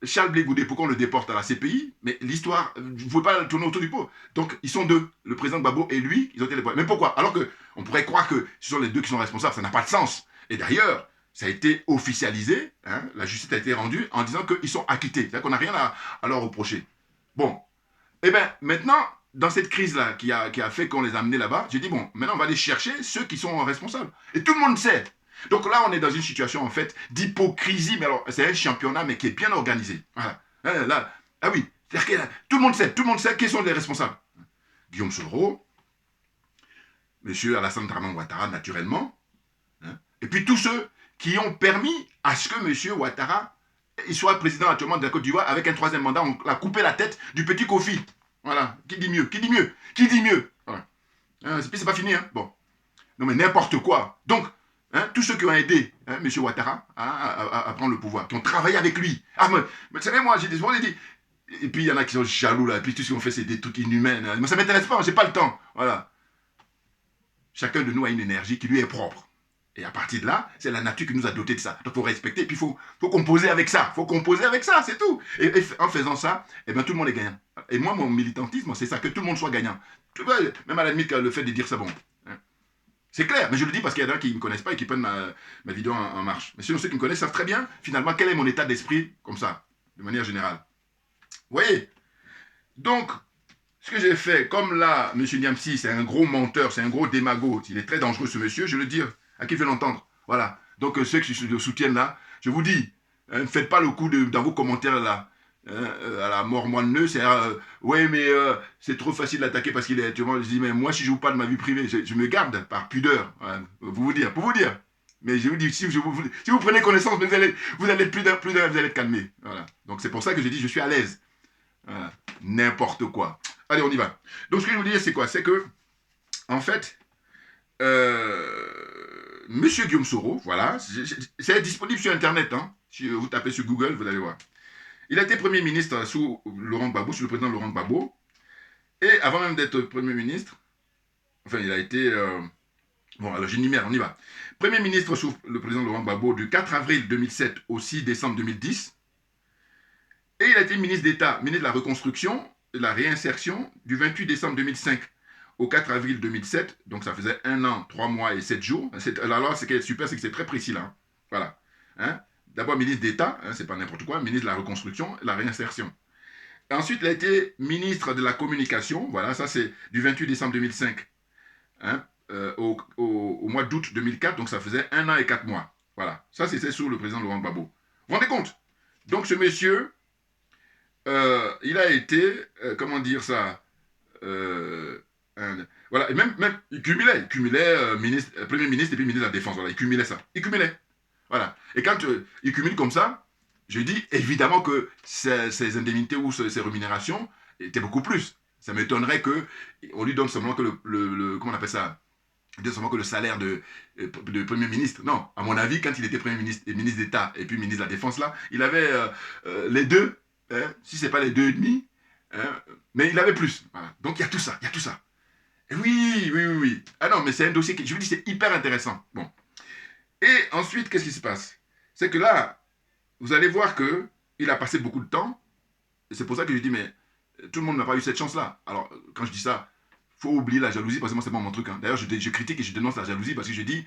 Charles Blé Goudé, pourquoi on le déporte à la CPI? Mais l'histoire, vous ne pouvez pas tourner autour du pot. Donc, ils sont deux. Le président Gbagbo et lui, ils ont été les points. Mais pourquoi? Alors qu'on pourrait croire que ce sont les deux qui sont responsables. Ça n'a pas de sens. Et d'ailleurs, ça a été officialisé. Hein, la justice a été rendue en disant qu'ils sont acquittés. C'est-à-dire qu'on n'a rien à leur reprocher. Bon. Eh bien, maintenant, dans cette crise-là qui a fait qu'on les a amenés là-bas, j'ai dit, bon, maintenant, on va aller chercher ceux qui sont responsables. Et tout le monde sait. Donc là, on est dans une situation, en fait, d'hypocrisie. Mais alors, c'est un championnat, mais qui est bien organisé. Voilà. Là, ah oui. C'est-à-dire que tout le monde sait qui sont les responsables. Guillaume Soro, M. Alassane Dramane Ouattara, naturellement. Hein, et puis tous ceux qui ont permis à ce que M. Ouattara il soit président actuellement de la Côte d'Ivoire avec un troisième mandat. On a coupé la tête du petit Kofi. Voilà. Qui dit mieux? Qui dit mieux? Qui dit mieux? Voilà. C'est pas fini, hein. Bon. Non, mais n'importe quoi. Donc, hein, tous ceux qui ont aidé hein, M. Ouattara à prendre le pouvoir, qui ont travaillé avec lui. Ah, mais vous savez, moi, j'ai dit. Et puis, il y en a qui sont jaloux, là. Et puis, tout ce qu'ils ont fait, c'est des trucs inhumains. Hein. Mais ça ne m'intéresse pas, j'ai pas le temps. Voilà. Chacun de nous a une énergie qui lui est propre. Et à partir de là, c'est la nature qui nous a dotés de ça. Donc, il faut respecter, et puis il faut composer avec ça. Il faut composer avec ça, c'est tout. Et en faisant ça, eh bien, tout le monde est gagnant. Et moi, mon militantisme, c'est ça, que tout le monde soit gagnant. Tu vois, même à la limite, le fait de dire ça, bon. Hein. C'est clair, mais je le dis parce qu'il y en a qui ne me connaissent pas et qui prennent ma vidéo en marche. Mais sinon, ceux qui me connaissent savent très bien, finalement, quel est mon état d'esprit, comme ça, de manière générale. Vous voyez? Donc, ce que j'ai fait, comme là, M. Niamsi, c'est un gros menteur, c'est un gros démagogue, il est très dangereux, ce monsieur, je le dis à qui veut l'entendre. Voilà. Donc, ceux qui le soutiennent là, je vous dis, ne faites pas le coup dans vos commentaires là, à la mort moelleux, c'est ouais, mais c'est trop facile d'attaquer parce qu'il est. Tu vois, je dis, mais moi, si je ne joue pas de ma vie privée, je me garde par pudeur, voilà, pour vous dire. Mais je vous dis, si vous prenez connaissance, vous allez être plus d'un, vous allez être calmé. Voilà. Donc, c'est pour ça que je dis, je suis à l'aise. Voilà. N'importe quoi. Allez, on y va. Donc, ce que je veux dire, c'est quoi? C'est que, en fait, Monsieur Guillaume Soro, voilà, c'est disponible sur Internet. Hein. Si vous tapez sur Google, vous allez voir. Il a été Premier ministre sous Laurent Gbagbo, sous le président Laurent Gbagbo. Et avant même d'être Premier ministre, enfin, il a été... bon, alors j'énumère, on y va. Premier ministre sous le président Laurent Gbagbo du 4 avril 2007 au 6 décembre 2010. Et il a été ministre d'État, ministre de la Reconstruction et de la Réinsertion du 28 décembre 2005 au 4 avril 2007. Donc ça faisait 1 an, 3 mois et 7 jours. Alors, ce qui est super, c'est que c'est très précis là. Hein. Voilà. Hein? D'abord ministre d'État, hein, c'est pas n'importe quoi, ministre de la Reconstruction et de la Réinsertion. Et ensuite, il a été ministre de la Communication. Voilà, ça c'est du 28 décembre 2005 hein, au mois d'août 2004. Donc ça faisait 1 an et 4 mois. Voilà. Ça, c'était sous le président Laurent Gbagbo. Vous vous rendez compte? Donc ce monsieur... il a été, comment dire ça, voilà, et même il cumulait Premier ministre et puis ministre de la Défense, voilà, il cumulait ça, il cumulait, voilà. Et quand il cumule comme ça, je dis évidemment que ces indemnités ou ces rémunérations étaient beaucoup plus. Ça m'étonnerait qu'on lui donne seulement que comment on appelle ça, seulement que le salaire de Premier ministre. Non, à mon avis, quand il était Premier ministre et ministre d'État et puis ministre de la Défense, là, il avait les deux, hein, si ce n'est pas les deux et demi, hein, mais il avait plus. Voilà. Donc il y a tout ça, il y a tout ça. Et oui, oui, oui, oui. Ah non, mais c'est un dossier qui, je vous dis, c'est hyper intéressant. Bon. Et ensuite, qu'est-ce qui se passe? C'est que là, vous allez voir que il a passé beaucoup de temps. Et c'est pour ça que je dis, mais tout le monde n'a pas eu cette chance-là. Alors, quand je dis ça, faut oublier la jalousie parce que moi c'est pas mon truc. Hein. D'ailleurs, je critique et je dénonce la jalousie parce que je dis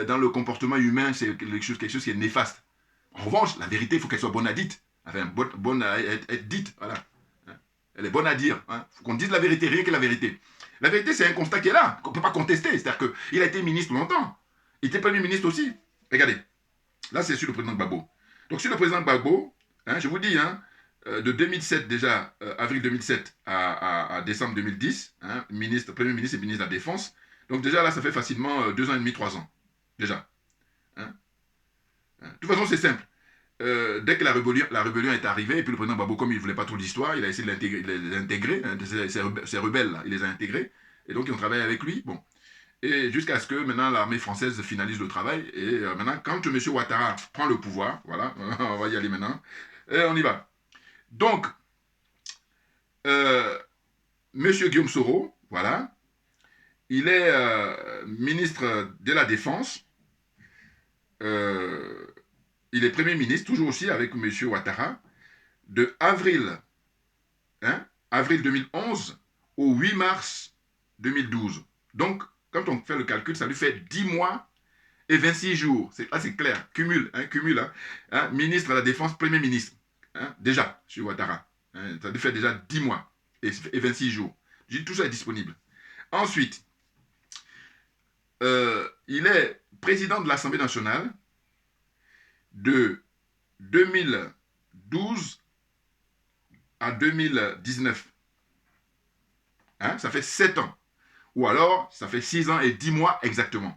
dans le comportement humain c'est quelque chose qui est néfaste. En revanche, la vérité, il faut qu'elle soit bonne à dire. Enfin, bonne à être dite. Voilà. Elle est bonne à dire. Il faut qu'on dise la vérité, rien que la vérité. La vérité, c'est un constat qui est là, qu'on ne peut pas contester. C'est-à-dire qu'il a été ministre longtemps. Il était Premier ministre aussi. Regardez. Là, c'est sur le président Gbagbo. Donc, sur le président Gbagbo, je vous dis, de 2007 déjà, avril 2007 à décembre 2010, Premier ministre et ministre de la Défense. Donc déjà là, ça fait facilement 2 ans et demi, 3 ans. Déjà. De toute façon, c'est simple. Dès que la rébellion est arrivée, et puis le président Gbagbo, comme il ne voulait pas trop d'histoire, il a essayé de l'intégrer, ces rebelles-là, il les a intégrés, et donc ils ont travaillé avec lui. Bon. Et jusqu'à ce que maintenant l'armée française finalise le travail, et maintenant, quand M. Ouattara prend le pouvoir, voilà, on va y aller maintenant, et on y va. Donc, M. Guillaume Soro, voilà, il est ministre de la Défense, il est Premier ministre, toujours aussi avec M. Ouattara, de avril 2011 au 8 mars 2012. Donc, quand on fait le calcul, ça lui fait 10 mois et 26 jours. Là, c'est clair, cumul, ministre de la Défense, Premier ministre. Déjà, M. Ouattara. Ça lui fait déjà 10 mois et 26 jours. Je dis, tout ça est disponible. Ensuite, il est président de l'Assemblée nationale de 2012 à 2019. Ça fait 7 ans. Ou alors, ça fait 6 ans et 10 mois exactement.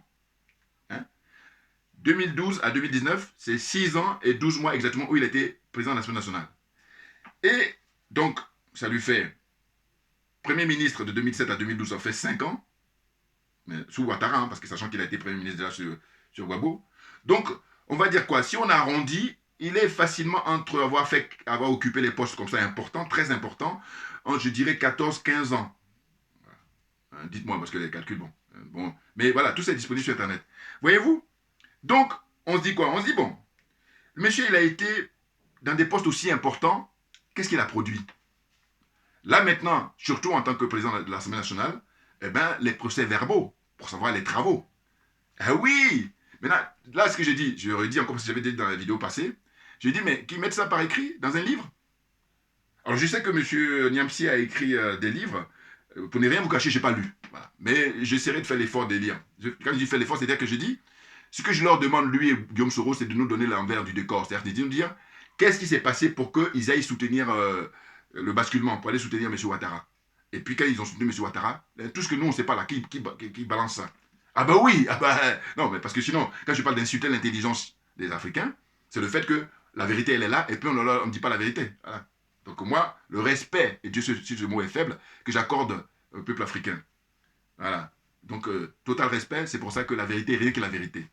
2012 à 2019, c'est 6 ans et 12 mois exactement où il était président de l'Assemblée nationale. Et donc, ça lui fait Premier ministre de 2007 à 2012, ça fait 5 ans. Mais sous Ouattara, parce que sachant qu'il a été Premier ministre déjà sur Gbagbo. Donc, on va dire quoi? Si on arrondit, il est facilement entre avoir occupé les postes comme ça importants, très importants, en, je dirais 14-15 ans. Dites-moi, parce que les calculs, bon. Mais voilà, tout ça est disponible sur Internet. Voyez-vous? Donc, on se dit quoi? On se dit, bon, le monsieur, il a été dans des postes aussi importants, qu'est-ce qu'il a produit? Là, maintenant, surtout en tant que président de l'Assemblée nationale, eh bien, les procès-verbaux, pour savoir les travaux. Ah oui! Maintenant, là, ce que j'ai dit, je redis encore parce que j'avais dit dans la vidéo passée, j'ai dit, mais qu'ils mettent ça par écrit dans un livre? Alors, je sais que M. Niamsi a écrit des livres. Pour ne rien vous cacher, je n'ai pas lu. Voilà. Mais j'essaierai de faire l'effort de lire. Quand je dis faire l'effort, c'est-à-dire que je dis, ce que je leur demande, lui et Guillaume Soro, c'est de nous donner l'envers du décor. C'est-à-dire de nous dire, qu'est-ce qui s'est passé pour qu'ils aillent soutenir le basculement, pour aller soutenir M. Ouattara. Et puis quand ils ont soutenu M. Ouattara, tout ce que nous, on ne sait pas là, qui balance ça? Ah bah oui, non, mais parce que sinon, quand je parle d'insulter l'intelligence des Africains, c'est le fait que la vérité, elle est là, et puis on ne dit pas la vérité. Voilà. Donc moi, le respect, et Dieu sait si ce mot est faible, que j'accorde au peuple africain. Voilà. Donc, total respect, c'est pour ça que la vérité est rien que la vérité.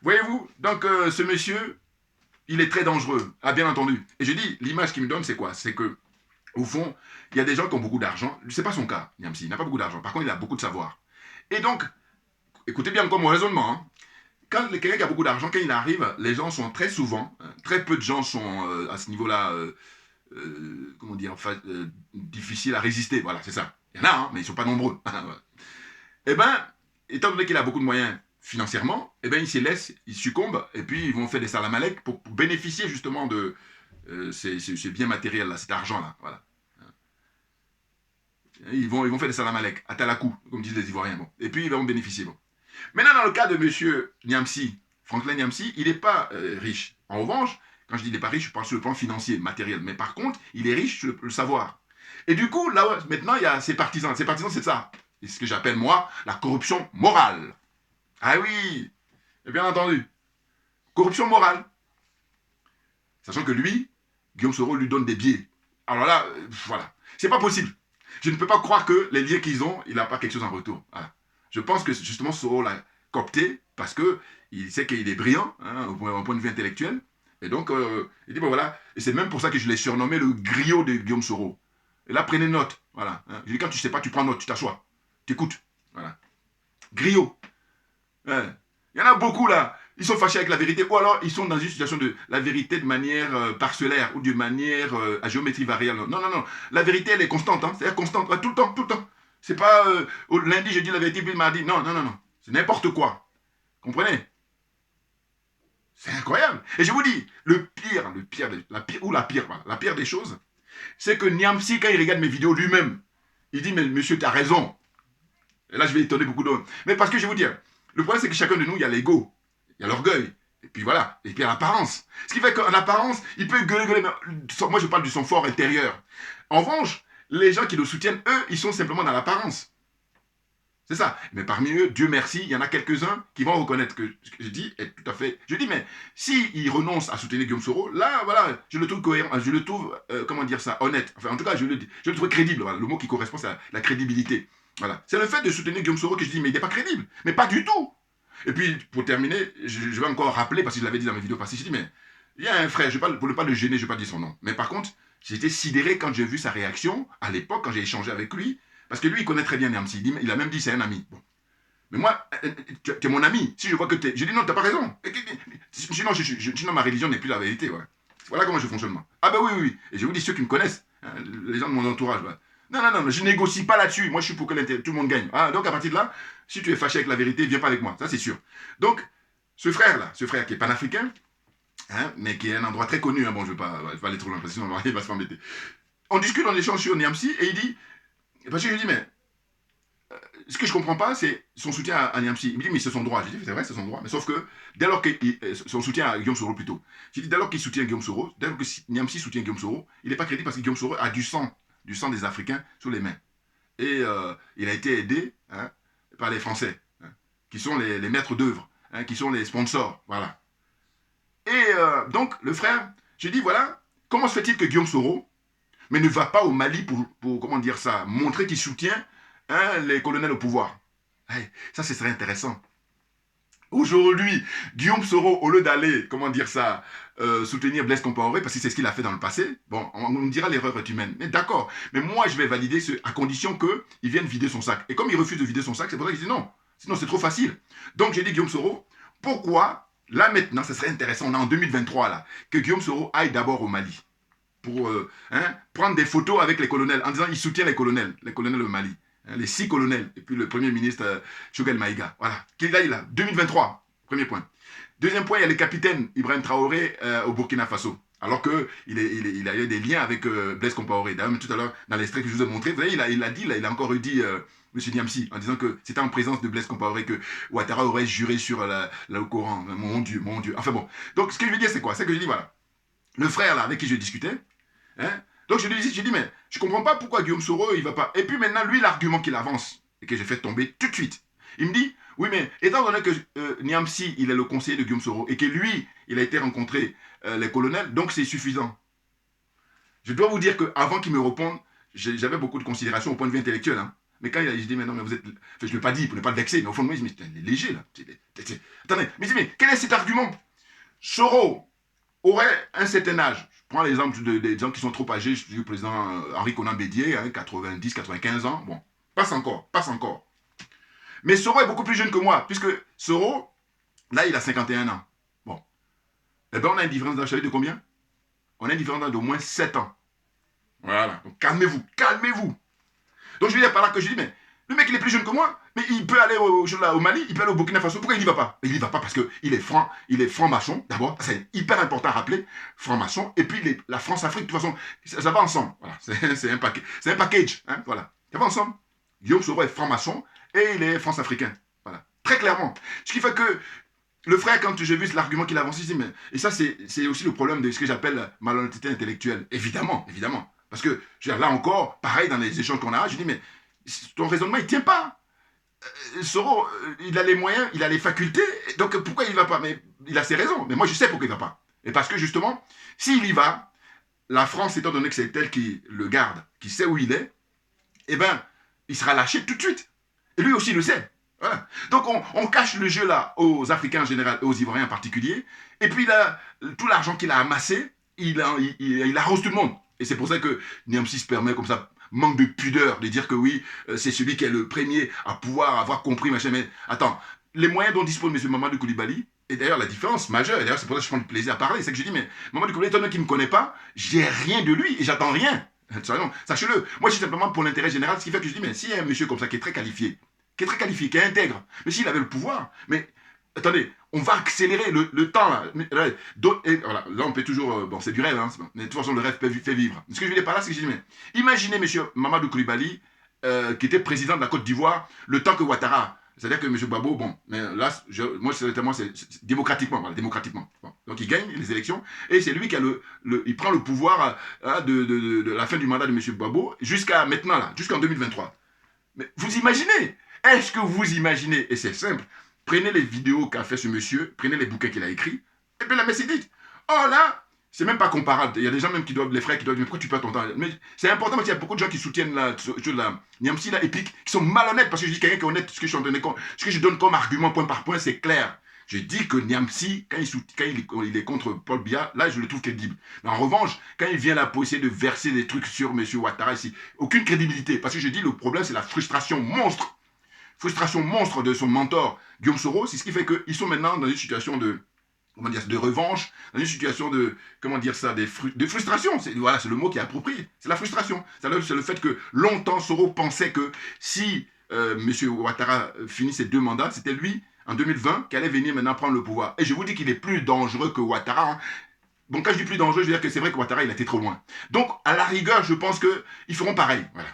Voyez-vous, donc ce monsieur, il est très dangereux, bien entendu. Et je dis, l'image qu'il me donne, c'est quoi? C'est que, au fond, il y a des gens qui ont beaucoup d'argent. Ce n'est pas son cas, Niamsi, il n'a pas beaucoup d'argent. Par contre, il a beaucoup de savoir. Et donc, écoutez bien encore mon raisonnement. Quand quelqu'un qui a beaucoup d'argent, quand il arrive, les gens sont très souvent, très peu de gens sont à ce niveau-là, comment dire, difficiles à résister. Voilà, c'est ça. Il y en a, mais ils ne sont pas nombreux. Eh bien, étant donné qu'il a beaucoup de moyens financièrement, eh bien, il se laisse, il succombe, et puis ils vont faire des salamalek pour bénéficier justement de ces biens matériels-là, cet argent-là. Voilà. Ils vont faire des salamalek, à talakou, comme disent les Ivoiriens. Bon. Et puis ils vont bénéficier. Bon. Maintenant, dans le cas de M. Niamsi, Franklin Niamsi, il n'est pas riche. En revanche, Quand je dis il n'est pas riche, je parle sur le plan financier, matériel. Mais par contre, il est riche sur le savoir. Et du coup, là, maintenant, il y a ses partisans. Ses partisans, c'est ça. C'est ce que j'appelle, moi, la corruption morale. Ah oui, et bien entendu. Corruption morale. Sachant que lui, Guillaume Soro lui donne des billets. Alors là, voilà. C'est pas possible. Je ne peux pas croire que les liens qu'ils ont, il n'a pas quelque chose en retour. Voilà. Je pense que justement Soro l'a coopté parce qu'il sait qu'il est brillant, hein, au point de vue intellectuel. Et donc, il dit, ben voilà. Et c'est même pour ça que je l'ai surnommé le griot de Guillaume Soro. Et là, prenez note. Voilà. Hein. Je dis, quand tu ne sais pas, tu prends note, tu t'assois. Tu écoutes. Voilà. Griot. Ouais. Il y en a beaucoup là. Ils sont fâchés avec la vérité, ou alors ils sont dans une situation de la vérité de manière parcellaire ou de manière à géométrie variable. Non, non, non. La vérité, elle est constante. Hein. C'est-à-dire constante, tout le temps, tout le temps. C'est pas lundi, je dis la vérité, puis le mardi. Non, non, non, non. C'est n'importe quoi. Comprenez? C'est incroyable. Et je vous dis, la pire des choses, c'est que Niamsi, quand il regarde mes vidéos lui-même, il dit, mais monsieur, tu as raison. Et là, je vais étonner beaucoup d'hommes. Mais parce que je vais vous dire, le problème, c'est que chacun de nous, il y a l'ego. Il y a l'orgueil. Et puis voilà. Et puis il y a l'apparence. Ce qui fait qu'en apparence, il peut gueuler. Mais moi, je parle du son fort intérieur. En revanche, les gens qui le soutiennent, eux, ils sont simplement dans l'apparence. C'est ça. Mais parmi eux, Dieu merci, il y en a quelques-uns qui vont reconnaître que ce que je dis est tout à fait... Je dis, mais s'ils renoncent à soutenir Guillaume Soro, là, voilà, je le trouve cohérent, je le trouve, comment dire ça, honnête. Enfin, en tout cas, je le trouve crédible. Voilà. Le mot qui correspond, c'est la crédibilité. Voilà. C'est le fait de soutenir Guillaume Soro que je dis, mais il n'est pas crédible. Mais pas du tout. Et puis, pour terminer, je vais encore rappeler, parce que je l'avais dit dans mes vidéos passées, je dis, mais il y a un frère, pour ne pas le gêner, je ne vais pas dire son nom. Mais par contre, j'ai été sidéré quand j'ai vu sa réaction, à l'époque, quand j'ai échangé avec lui, parce que lui, il connaît très bien Niamsi. Il a même dit, c'est un ami. Bon. Mais moi, tu es mon ami. Si je vois que tu es... Je dis, non, tu n'as pas raison. Sinon, ma religion n'est plus la vérité. Ouais. Voilà comment je fonctionne, moi. Ah ben oui, oui, oui. Et je vous dis, ceux qui me connaissent, hein, les gens de mon entourage, ouais. Non, non, non, je négocie pas là-dessus. Moi, je suis pour que tout le monde gagne. Ah, donc, à partir de là, si tu es fâché avec la vérité, viens pas avec moi. Ça, c'est sûr. Donc, ce frère-là, ce frère qui est panafricain, hein, mais qui est un endroit très connu, hein, bon, je ne vais pas aller trop loin, parce que sinon, il va se m'embêter. On discute, on échange sur Niamsi, et il dit, parce que je lui dis, mais, ce que je comprends pas, c'est son soutien à Niamsi. Il me dit, mais c'est son droit. Je dis, c'est vrai, c'est son droit. Mais sauf que, dès lors qu'il, son soutien à Guillaume Soro plutôt, j'ai dit, dès lors qu'il soutient Guillaume Soro, dès lors que Niamsi soutient Guillaume Soro, il n'est pas crédible parce que Guillaume Soro a du sang des Africains sous les mains. Et il a été aidé, hein, par les Français, hein, qui sont les maîtres d'œuvre, hein, qui sont les sponsors, voilà. Et donc, le frère, j'ai dit, voilà, comment se fait-il que Guillaume Soro, mais ne va pas au Mali pour comment dire ça, montrer qu'il soutient, hein, les colonels au pouvoir. Hey, ça, ce serait intéressant. Aujourd'hui, Guillaume Soro, au lieu d'aller, comment dire ça, soutenir Blaise Compaoré, parce que c'est ce qu'il a fait dans le passé, bon, on me dira l'erreur est humaine, mais d'accord, mais moi je vais valider à condition qu'il vienne vider son sac. Et comme il refuse de vider son sac, c'est pour ça que je dis non, sinon c'est trop facile. Donc j'ai dit Guillaume Soro, pourquoi, là maintenant, ce serait intéressant, on est en 2023 là, que Guillaume Soro aille d'abord au Mali, pour prendre des photos avec les colonels, en disant il soutient les colonels au Mali. Les 6 colonels, et puis le premier ministre Choguel Maïga. Voilà. Qu'il aille là, 2023, premier point. Deuxième point, il y a le capitaine Ibrahim Traoré au Burkina Faso. Alors qu'il a eu des liens avec Blaise Compaoré. D'ailleurs, tout à l'heure, dans l'extrait que je vous ai montré, vous voyez, il a encore dit, M. Niamsi, en disant que c'était en présence de Blaise Compaoré que Ouattara aurait juré sur le Coran. Mon Dieu, mon Dieu. Enfin bon. Donc, ce que je veux dire, c'est quoi? C'est que je dis, voilà. Le frère, là, avec qui je discutais, hein, donc je lui dis, mais je ne comprends pas pourquoi Guillaume Soro, il va pas. Et puis maintenant, lui, l'argument qu'il avance, et que j'ai fait tomber tout de suite, il me dit, oui, mais étant donné que Niamsi, il est le conseiller de Guillaume Soro, et que lui, il a été rencontrer les colonels, donc c'est suffisant. Je dois vous dire qu'avant qu'il me réponde, j'avais beaucoup de considération au point de vue intellectuel. Hein. Mais quand il a dit, mais non, mais vous êtes... Enfin, je ne l'ai pas dit pour ne pas le vexer, mais au fond de moi, je me dis, mais c'est léger, là. Attendez, mais je dis, mais quel est cet argument? Soro aurait un certain âge. Je prends l'exemple des gens qui sont trop âgés. Je dis le président Henri Konan Bédié, hein, 90, 95 ans. Bon, passe encore. Mais Soro est beaucoup plus jeune que moi, puisque Soro, là, il a 51 ans. Bon. Eh bien, on a une différence d'âge de combien? On a une différence d'âge d'au moins 7 ans. Voilà. Donc, calmez-vous. Donc, je veux dire par là que je dis, mais le mec, il est plus jeune que moi, mais il peut aller au Mali, il peut aller au Burkina Faso. Pourquoi il n'y va pas? Il n'y va pas parce qu'il est franc-maçon, d'abord. C'est hyper important à rappeler, franc-maçon. Et puis, la France-Afrique, de toute façon, ça va ensemble. Voilà. C'est un package. Hein, voilà. Ça va ensemble. Guillaume Soro est franc-maçon et il est France-africain. Voilà. Très clairement. Ce qui fait que le frère, quand j'ai vu l'argument qu'il a avancé, je dis, mais... Et ça, c'est aussi le problème de ce que j'appelle malhonnêteté intellectuelle. Évidemment, évidemment. Parce que, je veux dire, là encore, pareil, dans les échanges qu'on a, je dis, mais ton raisonnement, il ne tient pas. Soro, il a les moyens, il a les facultés, donc pourquoi il ne va pas? Mais il a ses raisons, mais moi je sais pourquoi il ne va pas. Et parce que justement, s'il y va, la France, étant donné que c'est elle qui le garde, qui sait où il est, eh bien, il sera lâché tout de suite. Et lui aussi le sait. Voilà. Donc on cache le jeu là aux Africains en général et aux Ivoiriens en particulier, et puis là, tout l'argent qu'il a amassé, il arrose tout le monde. Et c'est pour ça que Niamsi se permet comme ça, manque de pudeur, de dire que oui, c'est celui qui est le premier à pouvoir avoir compris, machin. Mais attends, les moyens dont dispose M. Mamadou Koulibaly, et d'ailleurs la différence majeure, et d'ailleurs c'est pour ça que je prends le plaisir à parler, c'est que je dis, mais Mamadou Koulibaly, étant donné qu'il ne me connaît pas, j'ai rien de lui et j'attends rien. Sachez-le, moi je suis simplement pour l'intérêt général, ce qui fait que je dis, mais s'il y a un monsieur comme ça qui est très qualifié, qui est intègre, mais s'il avait le pouvoir, mais attendez, on va accélérer le temps là. Et voilà, là on peut toujours, bon c'est du rêve, hein, mais de toute façon le rêve fait vivre. Ce que je veux dire par là, c'est que je dis, mais imaginez monsieur Mamadou Koulibaly, qui était président de la Côte d'Ivoire, le temps que Ouattara, c'est-à-dire que monsieur Gbagbo, bon, mais là, moi c'est démocratiquement, voilà, démocratiquement. Bon. Donc il gagne les élections, et c'est lui qui a il prend le pouvoir de la fin du mandat de monsieur Gbagbo jusqu'à maintenant là, jusqu'en 2023. Mais vous imaginez? Est-ce que vous imaginez? Et c'est simple. Prenez les vidéos qu'a fait ce monsieur, prenez les bouquins qu'il a écrits, et puis la messe est dite. Oh là, c'est même pas comparable. Il y a des gens même qui doivent, les frères qui doivent dire, pourquoi tu perds ton temps? Mais c'est important parce qu'il y a beaucoup de gens qui soutiennent la Niamsi, là, épique, qui sont malhonnêtes, parce que je dis quelqu'un qui est honnête, ce que je donne comme argument point par point, c'est clair. Je dis que Niamsi, quand il est contre Paul Biya, là, je le trouve crédible. Mais en revanche, quand il vient là pour essayer de verser des trucs sur M. Ouattara, ici, aucune crédibilité. Parce que je dis, le problème, c'est la frustration monstre de son mentor, Guillaume Soro. C'est ce qui fait qu'ils sont maintenant dans une situation de, comment dire, de revanche, dans une situation de, comment dire ça, de frustration. Voilà, c'est le mot qui est approprié. C'est la frustration. C'est le fait que longtemps, Soro pensait que si M. Ouattara finit ses 2 mandats, c'était lui, en 2020, qui allait venir maintenant prendre le pouvoir. Et je vous dis qu'il est plus dangereux que Ouattara. Hein. Bon, quand je dis plus dangereux, je veux dire que c'est vrai que Ouattara, il a été trop loin. Donc, à la rigueur, je pense qu'ils feront pareil. Voilà.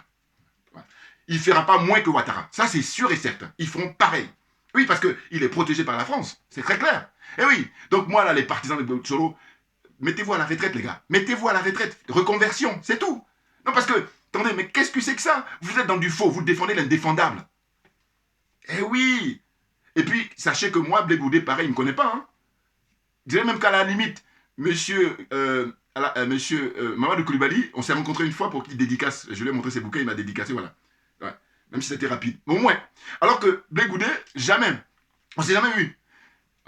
Il ne fera pas moins que Ouattara. Ça, c'est sûr et certain. Ils feront pareil. Oui, parce qu'il est protégé par la France. C'est très clair. Et oui. Donc, moi, là, les partisans de Soro, mettez-vous à la retraite, les gars. Mettez-vous à la retraite. Reconversion, c'est tout. Non, parce que, attendez, mais qu'est-ce que c'est que ça? Vous êtes dans du faux. Vous défendez l'indéfendable. Eh oui. Et puis, sachez que moi, Blé Goudé, pareil, il ne me connaît pas. Hein. Je dirais même qu'à la limite, monsieur Mamadou Koulibaly, on s'est rencontré une fois pour qu'il dédicace. Je lui ai montré ses bouquins, il m'a dédicacé, voilà. Ouais. Même si c'était rapide. Au moins. Alors que Blé Goudé, jamais. On ne s'est jamais vu.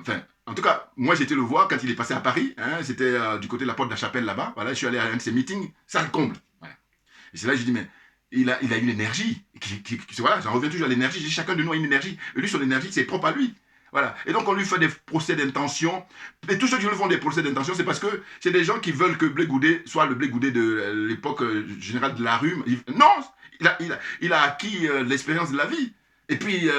Enfin, en tout cas, moi j'ai été le voir quand il est passé à Paris. Hein, c'était du côté de la porte de la Chapelle là-bas. Voilà, je suis allé à un de ses meetings. Ça le comble. Voilà. Et c'est là que j'ai dit, mais il a une énergie. Voilà, j'en reviens toujours à l'énergie. J'ai dit, chacun de nous a une énergie. Et lui, son énergie, c'est propre à lui. Voilà. Et donc, on lui fait des procès d'intention. Et tous ceux qui lui font des procès d'intention, c'est parce que c'est des gens qui veulent que Blé Goudé soit le Blé Goudé de l'époque générale de la rue. Non, il a acquis l'expérience de la vie. Et puis,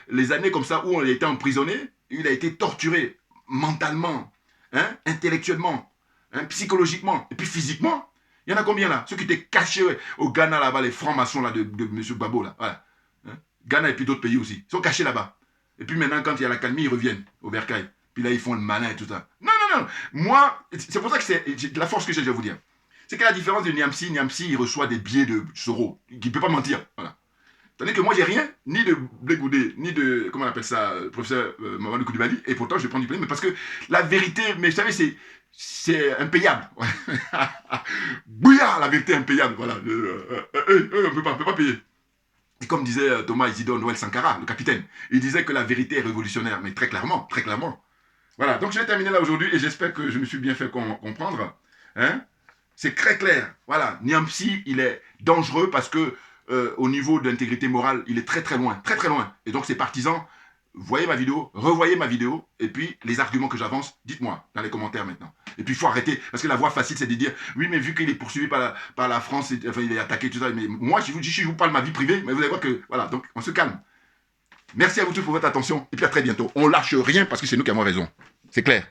les années comme ça où on a été emprisonné, il a été torturé mentalement, hein, intellectuellement, hein, psychologiquement, et puis physiquement. Il y en a combien là? Ceux qui étaient cachés au Ghana là-bas, les francs-maçons là de M. Gbagbo là. Voilà. Hein? Ghana et puis d'autres pays aussi. Ils sont cachés là-bas. Et puis maintenant, quand il y a la calmie, ils reviennent au bercail. Puis là, ils font le malin et tout ça. Non, non, non. Moi, c'est pour ça que c'est la force que j'ai à vous dire. C'est que la différence de Niamsi, il reçoit des billets de Soro, qui ne peut pas mentir. Voilà. Tandis que moi, j'ai rien, ni de Blé Goudé, ni de, comment on appelle ça, professeur Mamadou Koulibaly, et pourtant, je prends du plaisir, mais parce que la vérité, mais vous savez, c'est impayable. Bouillard, la vérité impayable, voilà. On ne peut pas payer. Et comme disait Thomas Isidore Noël Sankara, le capitaine, il disait que la vérité est révolutionnaire, mais très clairement, très clairement. Voilà, donc je vais terminer là aujourd'hui, et j'espère que je me suis bien fait comprendre. Hein? C'est très clair. Voilà, Niamsi, il est dangereux parce que au niveau de l'intégrité morale, il est très très loin, très très loin. Et donc ses partisans, voyez ma vidéo, revoyez ma vidéo, et puis les arguments que j'avance, dites-moi dans les commentaires maintenant. Et puis il faut arrêter, parce que la voie facile c'est de dire, oui mais vu qu'il est poursuivi par la France, enfin il est attaqué, tout ça, mais moi si je vous parle de ma vie privée, mais vous allez voir que, voilà, donc on se calme. Merci à vous tous pour votre attention, et puis à très bientôt. On lâche rien parce que c'est nous qui avons raison. C'est clair.